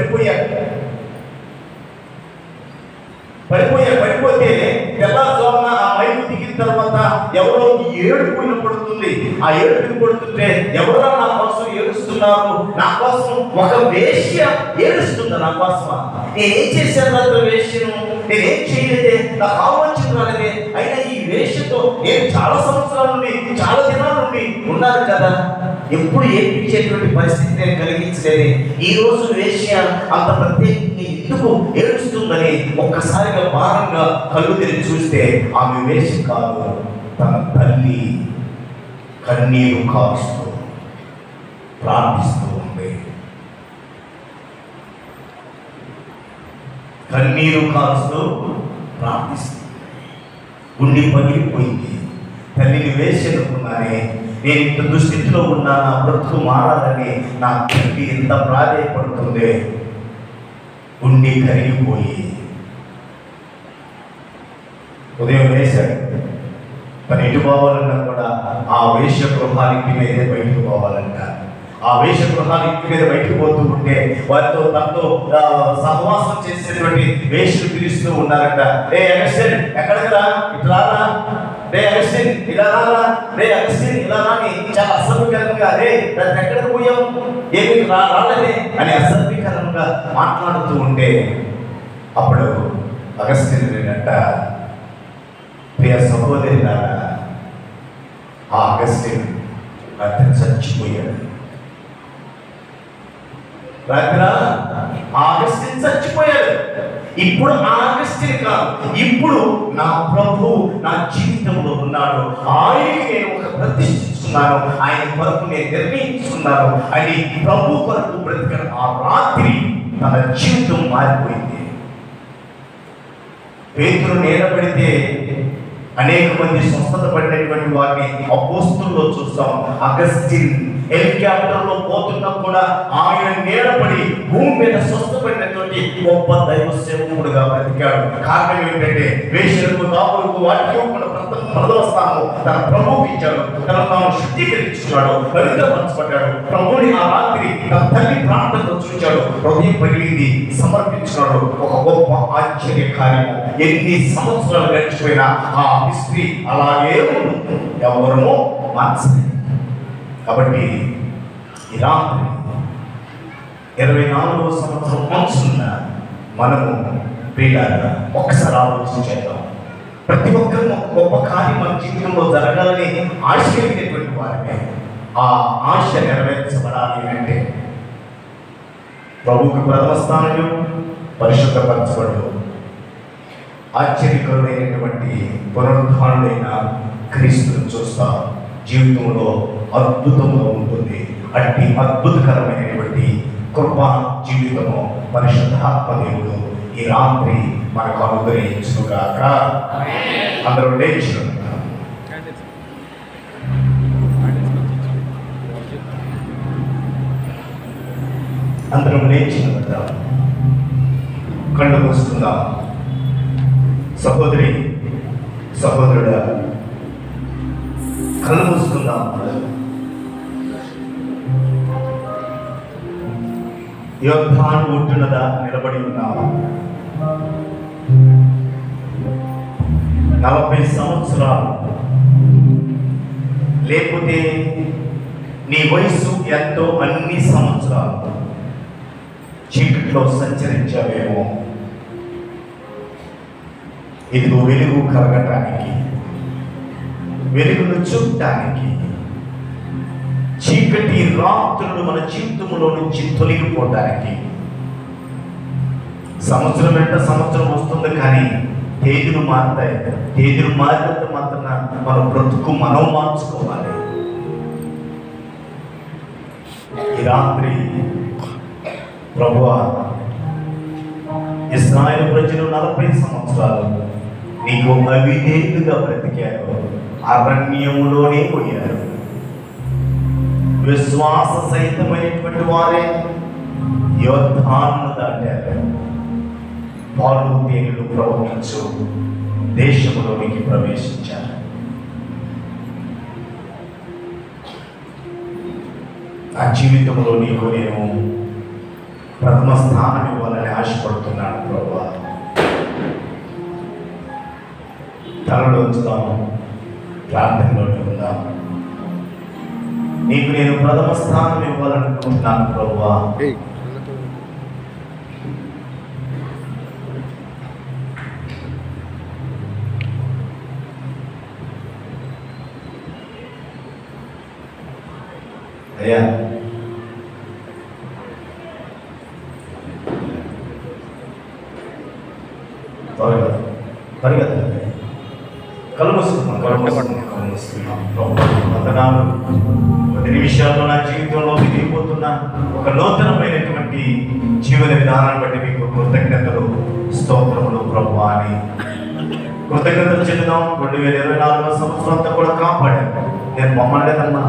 S1: పడిపోతే తెల్లవారుజామున ఆ మైకు దిగిన తర్వాత ఎవరో ఏడుపు వినపడుతుంది. ఆ ఏడుపు పడుతుంటే ఎవరో నా కోసం ఏడుస్తున్నారు, నా కోసం ఒక వేశ్య ఏడుస్తుంది నా కోసం. నేనేం చేశాను వేశ్యను? నేనేం చేయలేదే, నాకు ఆలోచన రాలేదే. అయినా ఈ వేశ్యతో నేను చాలా సంవత్సరాల నుండి, చాలా దినాల నుండి ఉన్నాను కదా, ఎప్పుడు ఏడ్పించేటువంటి పరిస్థితి నేను కలిగించలేదే. ఈ రోజు వేశ్య అంత ప్రత్యేకంగా ఎందుకు ఏడుస్తుందని ఒక్కసారిగా భారంగా కళ్ళు తెరిచి చూస్తే ఆమె వేశ్య కాదు, తన తల్లి కన్నీరు కారుస్తూ ప్రార్థిస్తూ ఉంది. కన్నీరు కారుస్తూ ప్రార్థిస్తుంది. గుండె పగిలిపోయింది. తల్లిని వేసేనుకున్నానే, నేను ఇంత దుస్థితిలో ఉన్నా, నా బ్రతుకు మారాలని నా తల్లి ఎంత ప్రాధాయపడుతుంది. గుండె కరిగిపోయి ఉదయం వేశాడు. తను ఎటు పోవాలన్నా కూడా ఆ వేశ్య గృహానికి మీదే బయటకు పోవాలంట. ఆ వేశ్య గృహానికి మీద బయటకు పోతూ ఉంటే వారితో తనతో సహవాసం చేసేటువంటి వేశ్యలు పిలుస్తూ ఉన్నారంట. రే అగస్టిన్, ఎక్కడికి రా, ఇట్లా రా, రే అగస్టిన్ ఇలా రా, రే అగస్టిన్ ఇలా రాని చాలా అసభ్యకరంగా, రే దాన్ని ఎక్కడికి పోయావు, ఏమి రాలేదే అని అసభ్యకరంగా మాట్లాడుతూ ఉంటే అప్పుడు అగస్టిన్ అంట, ప్రియ సహోదరి లాగా ఆ అగస్టిన్ రాత్రి చచ్చిపోయాడు. రాత్రి ఆ అగస్టిన్ చచ్చిపోయాడు. ఇప్పుడు ఆ అగస్టిన్ కాదు, ఇప్పుడు నా ప్రభు నా జీవితంలో ఉన్నాడు. ఆయనకి నేను ఒక ప్రతిష్ఠించుకున్నాను, ఆయన కొరకు నేను నిర్ణయించుకున్నాను అని ప్రభు కొరకు బ్రతికిన ఆ రాత్రి తన జీవితం మారిపోయింది. పేతురు నేలపడితే అనేక మంది స్వస్థత పడినటువంటి వారిని అపోస్తుల్లో చూస్తాం. అగస్టిన్ హెలికాప్టర్లో పోతున్నా కూడా ఆయన నేలపడి భూమి మీద స్వస్థపడినటువంటి గొప్ప దైవ సేవకుడుగా బ్రతికాడు. కారణం ఏంటంటే వేశ్యలకు, కాపులకు, వాటికి ప్రథమ స్థానం తన ప్రభువుకి ఇచ్చాడు. తాను శుద్ధీకరించుకున్నాడు, పవిత్రపరచబడ్డాడు. ప్రభుని ఆ రాత్రి తన తల్లి ప్రార్థనతో చూచాడు, హృదయం పగిలింది, సమర్పించుకున్నాడు. ఒక గొప్ప ఆశ్చర్య కార్యము. ఎన్ని సంవత్సరాలు గడిచిపోయినా ఆ హిస్టరీ అలాగే ఎవరూ మార్చలేదు. కాబట్టి ఈ రాత్రి 24వ సంవత్సరం పంచున్న మనము ప్రియులారా ఒక్కసారి ఆలోచించేద్దాం. ప్రతి ఒక్కరు ఒక గొప్ప కార్యం మన జీవితంలో జరగాలని ఆశించేటువంటి వారిని ఆ ఆశ నెరవేర్చబడాలి అంటే ప్రభువుకి ప్రథమ స్థానంలో పరిశుద్ధపరచబడు ఆశ్చర్యకరుడైనటువంటి పునరుద్ధానుడైన క్రీస్తుని చూస్తా జీవితంలో అద్భుతంగా ఉంటుంది. అట్టి అద్భుతకరమైనటువంటి కృపా జీవితము పరిశుద్ధాత్మ దేవుడు ఈ రాత్రి మనకు అనుగ్రహించుగాక. అందరూ లేచి అందరం లేచినద్దాం, కళ్ళు మూసుకుందాం. సహోదరి సహోదరుడా, కళ్ళు మూసుకుందాం. యోర్దాను ఒడ్డునదా నిలబడి ఉన్నాము. 40 సంవత్సరాలు లేకపోతే నీ వయసు ఎంతో అన్ని సంవత్సరాలు చీకట్లో సంచరించావేమో. ఇదిగో వెలుగు కలగటానికి, వెలుగును చూడటానికి, చీకటి రాత్రులు మన జీవితంలో నుంచి తొలగిపోవడానికి సంవత్సరం వెంట సంవత్సరం వస్తుంది, కానీ తేదీలు మారుతాయి. తేదీలు మారినంత మాత్రాన మన బ్రతుకు మనం మార్చుకోవాలి. ఈ రాత్రి ప్రభువా, ఇశ్రాయేలు ప్రజలు 40 సంవత్సరాలు నీకు అవిధేయులుగా బ్రతికారు, అరణ్యములోనే పోయారు. విశ్వాస సహితమైనటువంటి వారే యోర్దానును దాటారు. పాలు తేనెలు ప్రవహించు దేశంలోనికి ప్రవేశించారు. నా జీవితంలో నీకు నేను ప్రథమ స్థానం ఇవ్వాలని ఆశపడుతున్నాను ప్రభువా. తలలో ఉంచుదాము, ప్రార్థనలోనే ఉందాము. నీకు నేను ప్రథమ స్థానం ఇవ్వాలనుకుంటున్నాను ప్రభువా. అయ్యా, పరిగెత్తండి. కళ్ళు మూసుకున్నాం. వందనాలు. 10 నిమిషాల్లో నా జీవితంలో దిగిపోతున్న ఒక నూతనమైనటువంటి జీవన విధానాన్ని బట్టి మీకు కృతజ్ఞతలు, స్తోత్రములు ప్రభువా అని కృతజ్ఞతలు చెందుదాం. 2024 సంవత్సరం అంతా కూడా కాపాడాను. నేను బొమ్మలేదన్నా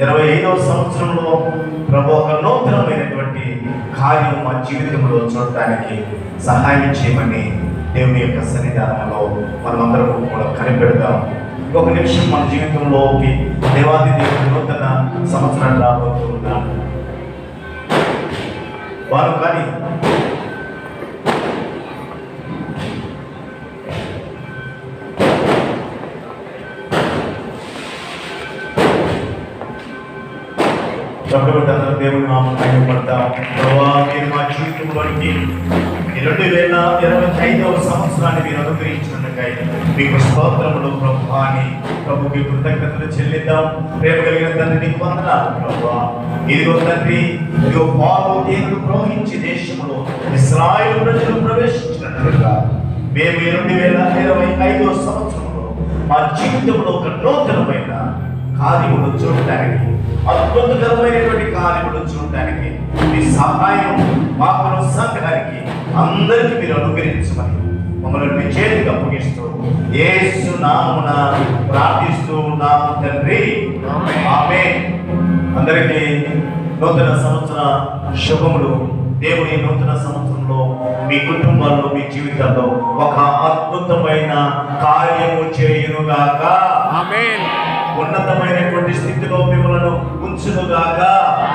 S1: 25వ సంవత్సరంలో ప్రభు ఒక నూతనమైనటువంటి కార్యం మా జీవితంలో చూడటానికి సహాయం చేయమని దేవుని యొక్క సన్నిధానంలో మనమందరం కూడా కనిపెడదాం. ఒక నిమిషం మన జీవితంలోకి దేవాది దేవుడు నూతన సంవత్సరాలు రాబోతూ ఉన్నాడు. వారు కానీ దేవుని నామం పడతాం. ప్రభా, మీరు మా జీవితంలోనికి 2025వ సంవత్సరాన్ని మీరు అనుగ్రహించినట్టుకై మీకు స్తోత్రములు ప్రభువా అని ప్రభుకి కృతజ్ఞతలు చెల్లిద్దాం. ప్రేమ కలిగిన తండ్రి, నీకు వందనాలు ప్రభువా. ఇదిగో తండ్రి, ఇదిగో పాలు తేనెలు ప్రవహించి దేశంలో ఇశ్రాయేలు ప్రజలు ప్రవేశించినట్లుగా మేము 2025వ సంవత్సరంలో మా జీవితంలో ఒక నూతనమైన కార్యములు చూడటానికి, అద్భుతకరమైనటువంటి కార్యములు చూడటానికి మీ సహాయం మాకు సంఘానికి అందరికీ మీరు అనుగ్రహించమని మమ్మల్ని మీ చేతికి అప్పగిస్తూ యేసు నామమున ప్రార్థిస్తూ ఉన్నాము తండ్రి, ఆమేన్. అందరికీ నూతన సంవత్సర శుభములు. దేవుని నూతన సంవత్సరంలో మీ కుటుంబాల్లో, మీ జీవితాల్లో ఒక అద్భుతమైన కార్యము చేయునుగాక. ఆమేన్. ఉన్నతమైనటువంటి స్థితిలో మిమ్మల్ని ఉంచునుగాక.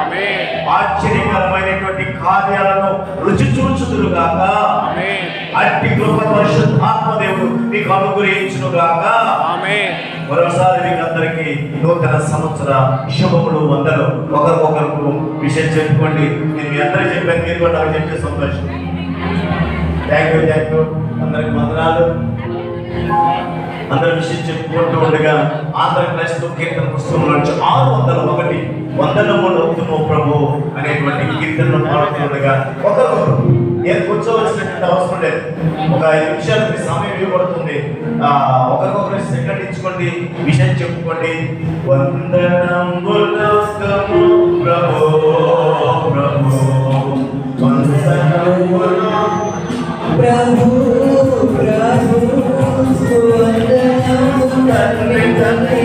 S1: ఆమేన్. ఆశ్చర్యకరమైనటువంటి కార్యాలను రుచి చూచుదురుగాక. ఆమేన్. అట్టి కృప పరిశుద్ధాత్మ దేవుడు మీకు అనుగ్రహించునుగాక. ఆమేన్. మరోసారి మీకు అందరికీ నూతన సంవత్సర శుభములు, వందలు. ఒకరికొకరు విషయం చెప్పుకోండి. నేను మీ అందరికీ చెప్పాను, మీరు కూడా నాకు చెప్తే సంతోషం. Thank you. అందరికి వందనాలు. అందరి విషయం చెప్పుకుంటూ ఉండగా ఆంధ్ర క్రైస్తవ కీర్తన పుస్తకంలో 601 వందనములు ప్రభు అనేటువంటి కీర్తనను పాడుతూ ఉండగా ఒకరొకరు నేను కూర్చోవలసినటువంటి అవసరం లేదు. ఒక 5 నిమిషాలు మీ సమయం ఇవ్వబడుతుంది. ఒకరికొకరు సెకండ్ ఇచ్చుకోండి, విషయం చెప్పుకోండి. వందనములు ప్రభు, ప్రభు వందనములు ప్రభు, ప్రభు తండ్రి, తండ్రి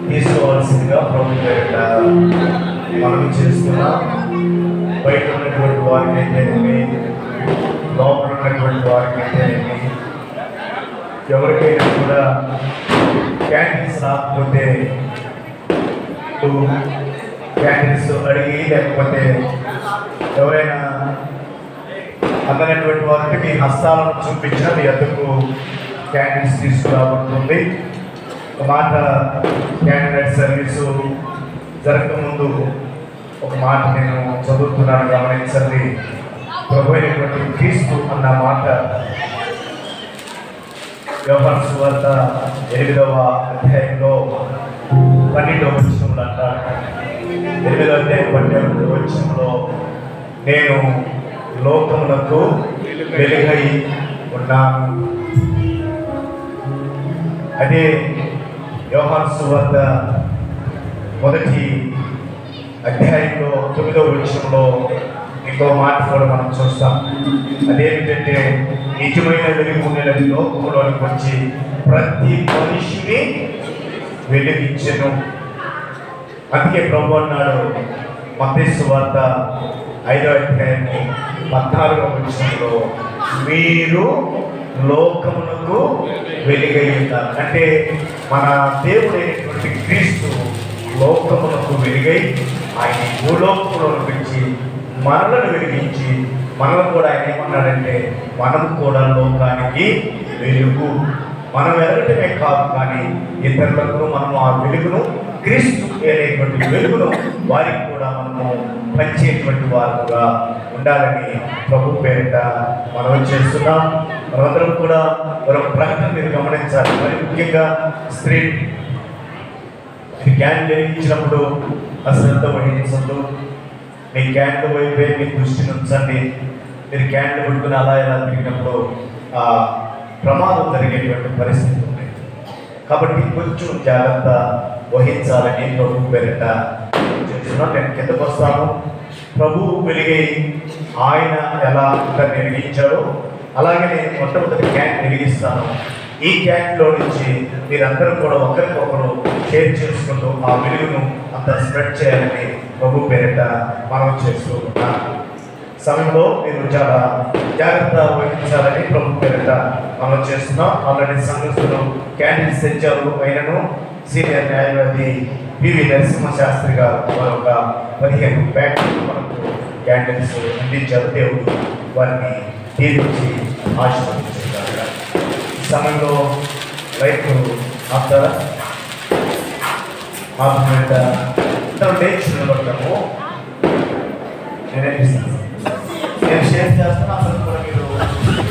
S1: తీసుకోవాల్సిందిగా ప్రభు పేరిట మనం చేస్తున్నాం. బయట ఉన్నటువంటి వారికి అయితేనేమి, లోపల ఉన్నటువంటి వారికి అయితేనేమి, ఎవరికైనా కూడా క్యాంటీన్స్ రాకపోతే క్యాంటీన్స్ అడిగి, లేకపోతే ఎవరైనా అందనటువంటి వారికి మీ హస్తాలను చూపించిన మీ ఎద్దకు క్యాంటీన్స్ తీసుకురాబడుతుంది. ఒక మాట క్యాండిడేట్ సర్వీసు జరగకముందు ఒక మాట నేను చదువుతున్నాను, గమనించండి. ప్రభు అయినటువంటి క్రీస్తు అన్న మాట యోహాను సువార్త 8వ అధ్యాయంలో 12వ వచనంలో అంటారు. 8వ అధ్యాయం 12వ వచనంలో నేను లోకములకు వెలుగై ఉన్నాను. అదే యోహాను సువార్త 1వ అధ్యాయంలో 9వ వచనంలో ఇంకో మాట కూడా మనం చూస్తాం. అదేమిటంటే నిజమైన వెలుగు ఉండేది లోకంలోనికి వచ్చి ప్రతి మనిషిని వెలిగించెను. అందుకే ప్రభు అన్నాడు మత్తయి సువార్త 5వ అధ్యాయం 14వ వచనంలో, మీరు లోకమునకు వెలుగై ఉన్నారు. అంటే మన దేవుడైనటువంటి క్రీస్తు లోకమునకు వెలుగై ఆయన భూలోకంలో పెంచి మనలను వెలిగించి, మనల్ని కూడా ఆయన ఏమన్నాడంటే మనం కూడా లోకానికి వెలుగు. మనం వెలగటమే కాదు, కానీ ఇతరులకు మనం ఆ వెలుగును, క్రీస్తు అనేటువంటి వెలుగును వారికి కూడా మనము పంచేటువంటి వారుగా ఉండాలని ప్రభు పేరిట మనం చేస్తున్నాం. మనందరం కూడా మరొక ప్రకటన మీరు గమనించాలి. మరి ముఖ్యంగా స్త్రీ క్యాండిల్ వెలిగించినప్పుడు అశ్రద్ధ వహించద్దు. మీ క్యాండిల్ వైపే మీ దృష్టిని ఉంచండి. మీరు క్యాండిల్ పెట్టుకుని అలా ఎలా తిరిగినప్పుడు ప్రమాదం జరిగేటువంటి పరిస్థితి ఉంది. కాబట్టి కొంచెం జాగ్రత్త వహించాలని ప్రభు పేరిట చేస్తున్నాం. నేను కిందకు వస్తాను. ప్రభువు వెలిగై ఆయన ఎలా వెలిగించాడో అలాగే నేను మొట్టమొదటి క్యాండిల్ వెలిగిస్తాను. ఈ క్యాండిల్లో నుంచి మీరందరూ కూడా ఒకరికొకరు షేర్ చేసుకుంటూ ఆ వెలుగును అంత స్ప్రెడ్ చేయాలని ప్రభు పేరిట మనం చేస్తూ ఉన్నాం. సమయంలో మీరు చాలా జాగ్రత్త వహించాలని ప్రభు పేరిట మనం చేస్తున్నాం. ఆల్రెడీ సంఘస్థులు క్యాండిల్స్ తెచ్చారు. అయినను సీనియర్ న్యాయవాది పివి నరసింహశాస్త్రి గారు మరొక 15 ప్యాకెట్లు మనకు క్యాండిల్స్ అందించారు. దేవుడు వారిని తీర్చి ఆశీర్వదించారు. సమయంలో రైతు ఆపుతారా? ఆపేట ఇద్దరు లేచి నిలబడతాము. నేనేం ఇస్తాను, నేను షేర్ చేస్తాను. అసలు కూడా మీరు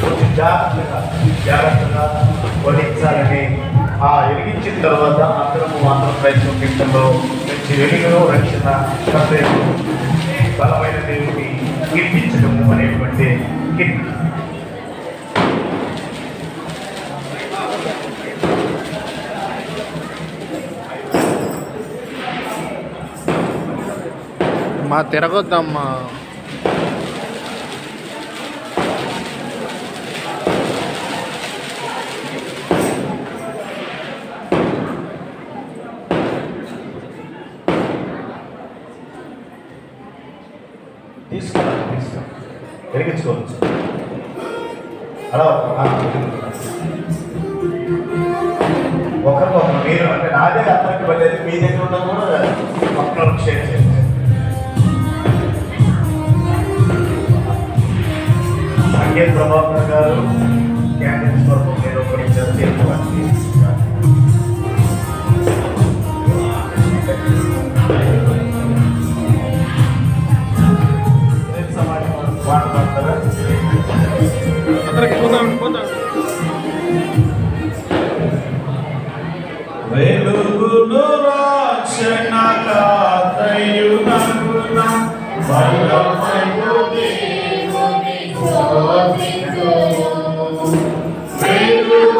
S1: కొంచెం జాగ్రత్తగా వహించాలని వెలిగించిన తర్వాత అందరం ప్రయత్నం కిందలో మంచి వెలుగులో రక్షణ కర్తవ్యం బలమైన దేవుడిని కీర్తించడము అనేటువంటి
S2: మా తిరగొద్దమ్మా.
S1: వెలిగించుకోవచ్చు. అలా ఒకరికొకరు మీరు అంటే నాదే అర్థానికి పడలేదు, మీ దగ్గర ఉన్న కూడా ఒకరికి షేర్ చేయండి. సంగీత ప్రభాకర్ గారు క్యాండిల్స్ వరకు మీరు ఒకరికి చదివేటువంటి
S3: వెలుగును రక్షణ కాతయునగున బలమయు దేవుని స్తుతింతుము. వెలుగును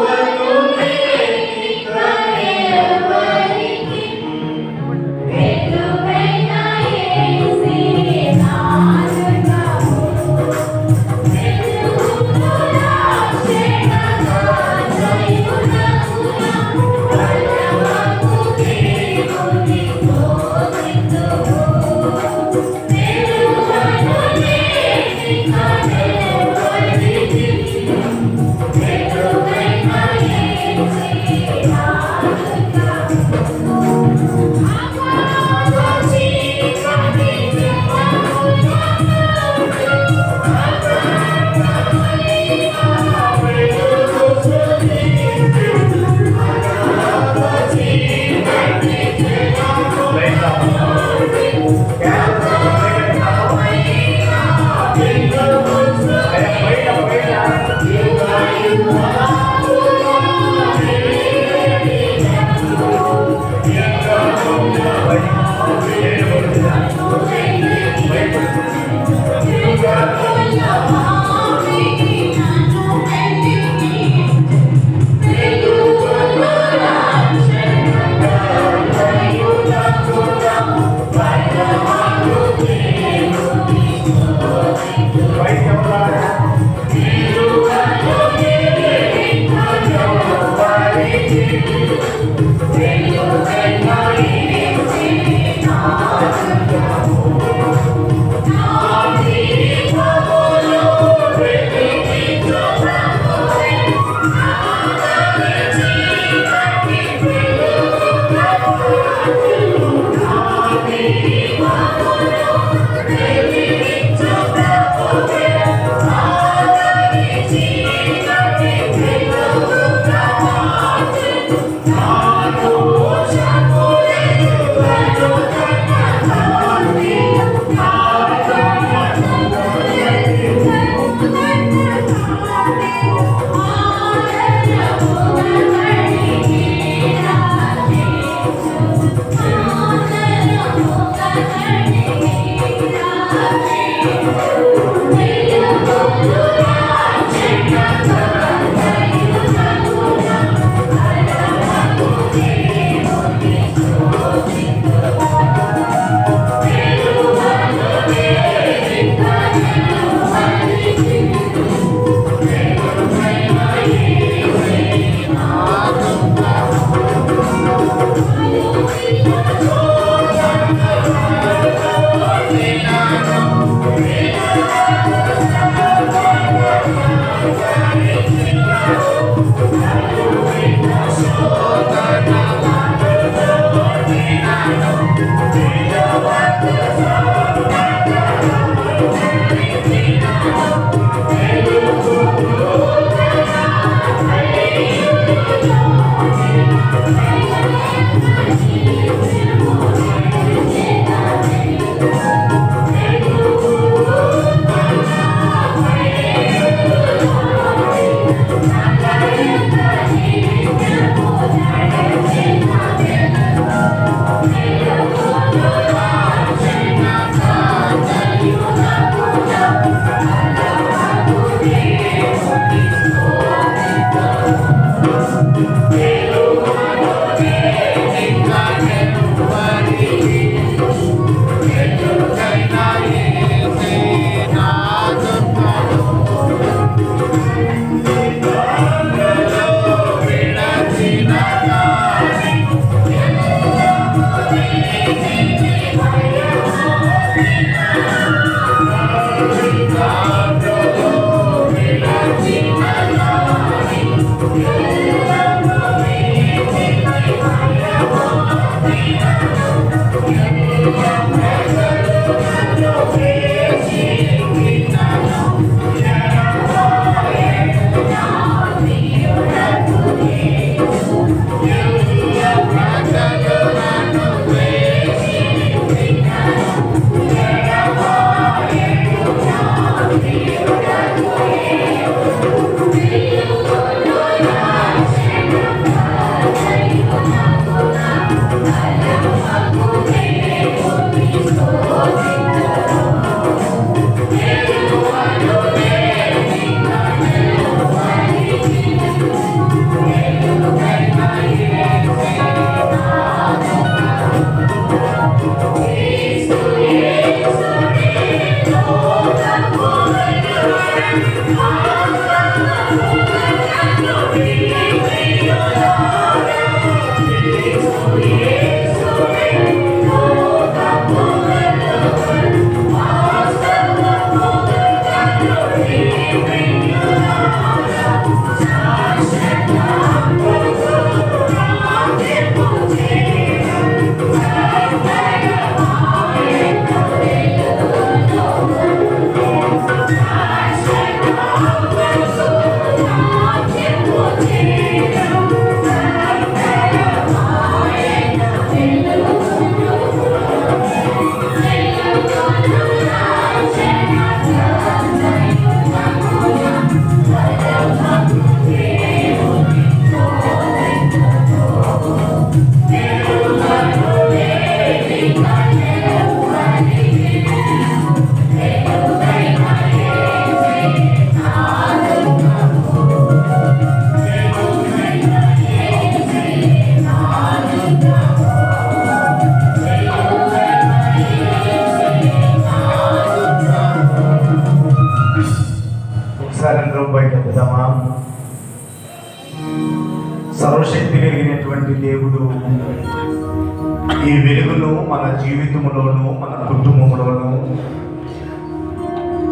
S1: ఈ వెలుగును మన జీవితంలోను మన కుటుంబంలోను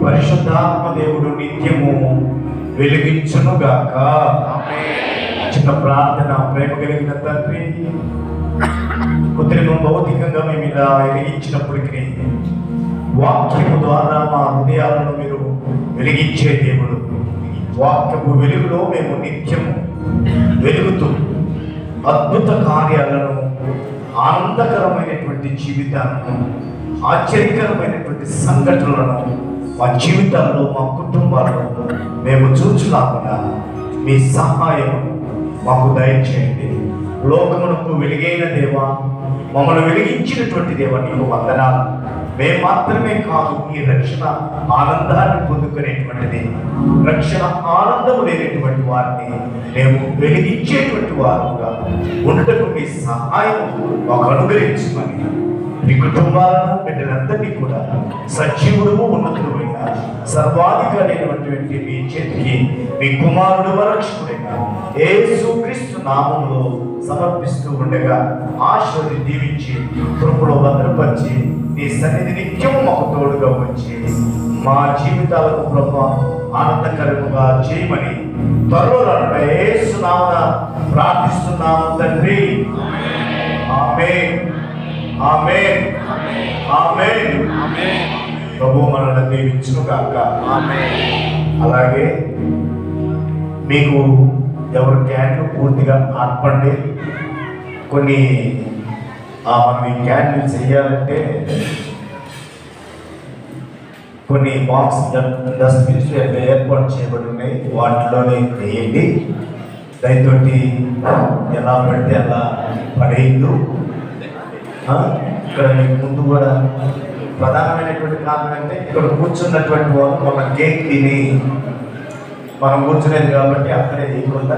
S1: పరిశుద్ధాత్మ దేవుడు నిత్యము వెలిగించునుగాక. చిన్న ప్రార్థన. ప్రేమ కలిగిన తండ్రి, కొద్దిగా భౌతికంగా మేము ఇలా వెలిగించినప్పటికీ వాక్యము ద్వారా మా హృదయాలను మీరు వెలిగించే దేవుడు. వాక్యపు వెలుగులో మేము నిత్యము వెలుగుతూ అద్భుత కార్యాలను, ఆనందకరమైనటువంటి జీవితాలను, ఆశ్చర్యకరమైనటువంటి సంఘటనలను మా జీవితాల్లో, మా కుటుంబాల్లో మేము చూచులాగా మీ సహాయం మాకు దయచేయండి. లోకమునకు వెలుగైన దేవా, మమ్మల్ని వెలిగించినటువంటి దేవా, నీకు వందనాలు. మేము మాత్రమే కాదు, ఈ రక్షణ ఆనందాన్ని పొందుకునేటువంటిది, రక్షణ ఆనందము లేనటువంటి వారిని మేము వెలిగించేటువంటి వారుగా ఉండటకు మీ సహాయం మాకు అనుగ్రహించమని, మీ కుటుంబాలను, బిడ్డలందరినీ కూడా సజీవుడు ఉన్నతుడైన సర్వాధికారి అయినటువంటి మీ చేతికి మీ కుమారుడు రక్షకుడైన యేసుక్రీస్తు నామములో సమర్పిస్తూ ఉండగా ఆశీర్వది దీవించి కృపలో భద్రపరిచి నీ సన్నిధి నిత్యము మాకు తోడుగా వచ్చి మా జీవితాలకు ప్రభు ఆనందకరముగా చేయమని త్వరలో యేసు నామమున ప్రార్థిస్తున్నాము తండ్రి. ఆమేన్, ఆమేన్, ఆమేన్. ప్రభు మనల్ని దీవించునుగాక. అలాగే మీకు ఎవరు క్యాండిల్ పూర్తిగా ఆర్పండి. కొన్ని మనం ఈ క్యాండిల్ చేయాలంటే కొన్ని బాక్స్ డస్ట్బిన్స్ ఏర్పాటు చేయబడి ఉన్నాయి, వాటిలోనే వేయండి. దయతోటి ఎలా పడితే అలా పడేయద్దు. ఇక్కడ మీకు ముందు కూడా ప్రధానమైనటువంటి కారణం అంటే ఇక్కడ కూర్చున్నటువంటి వాళ్ళు మన కేక్ తిని మనం కూర్చునేది కాబట్టి అక్కడే తీయకుండా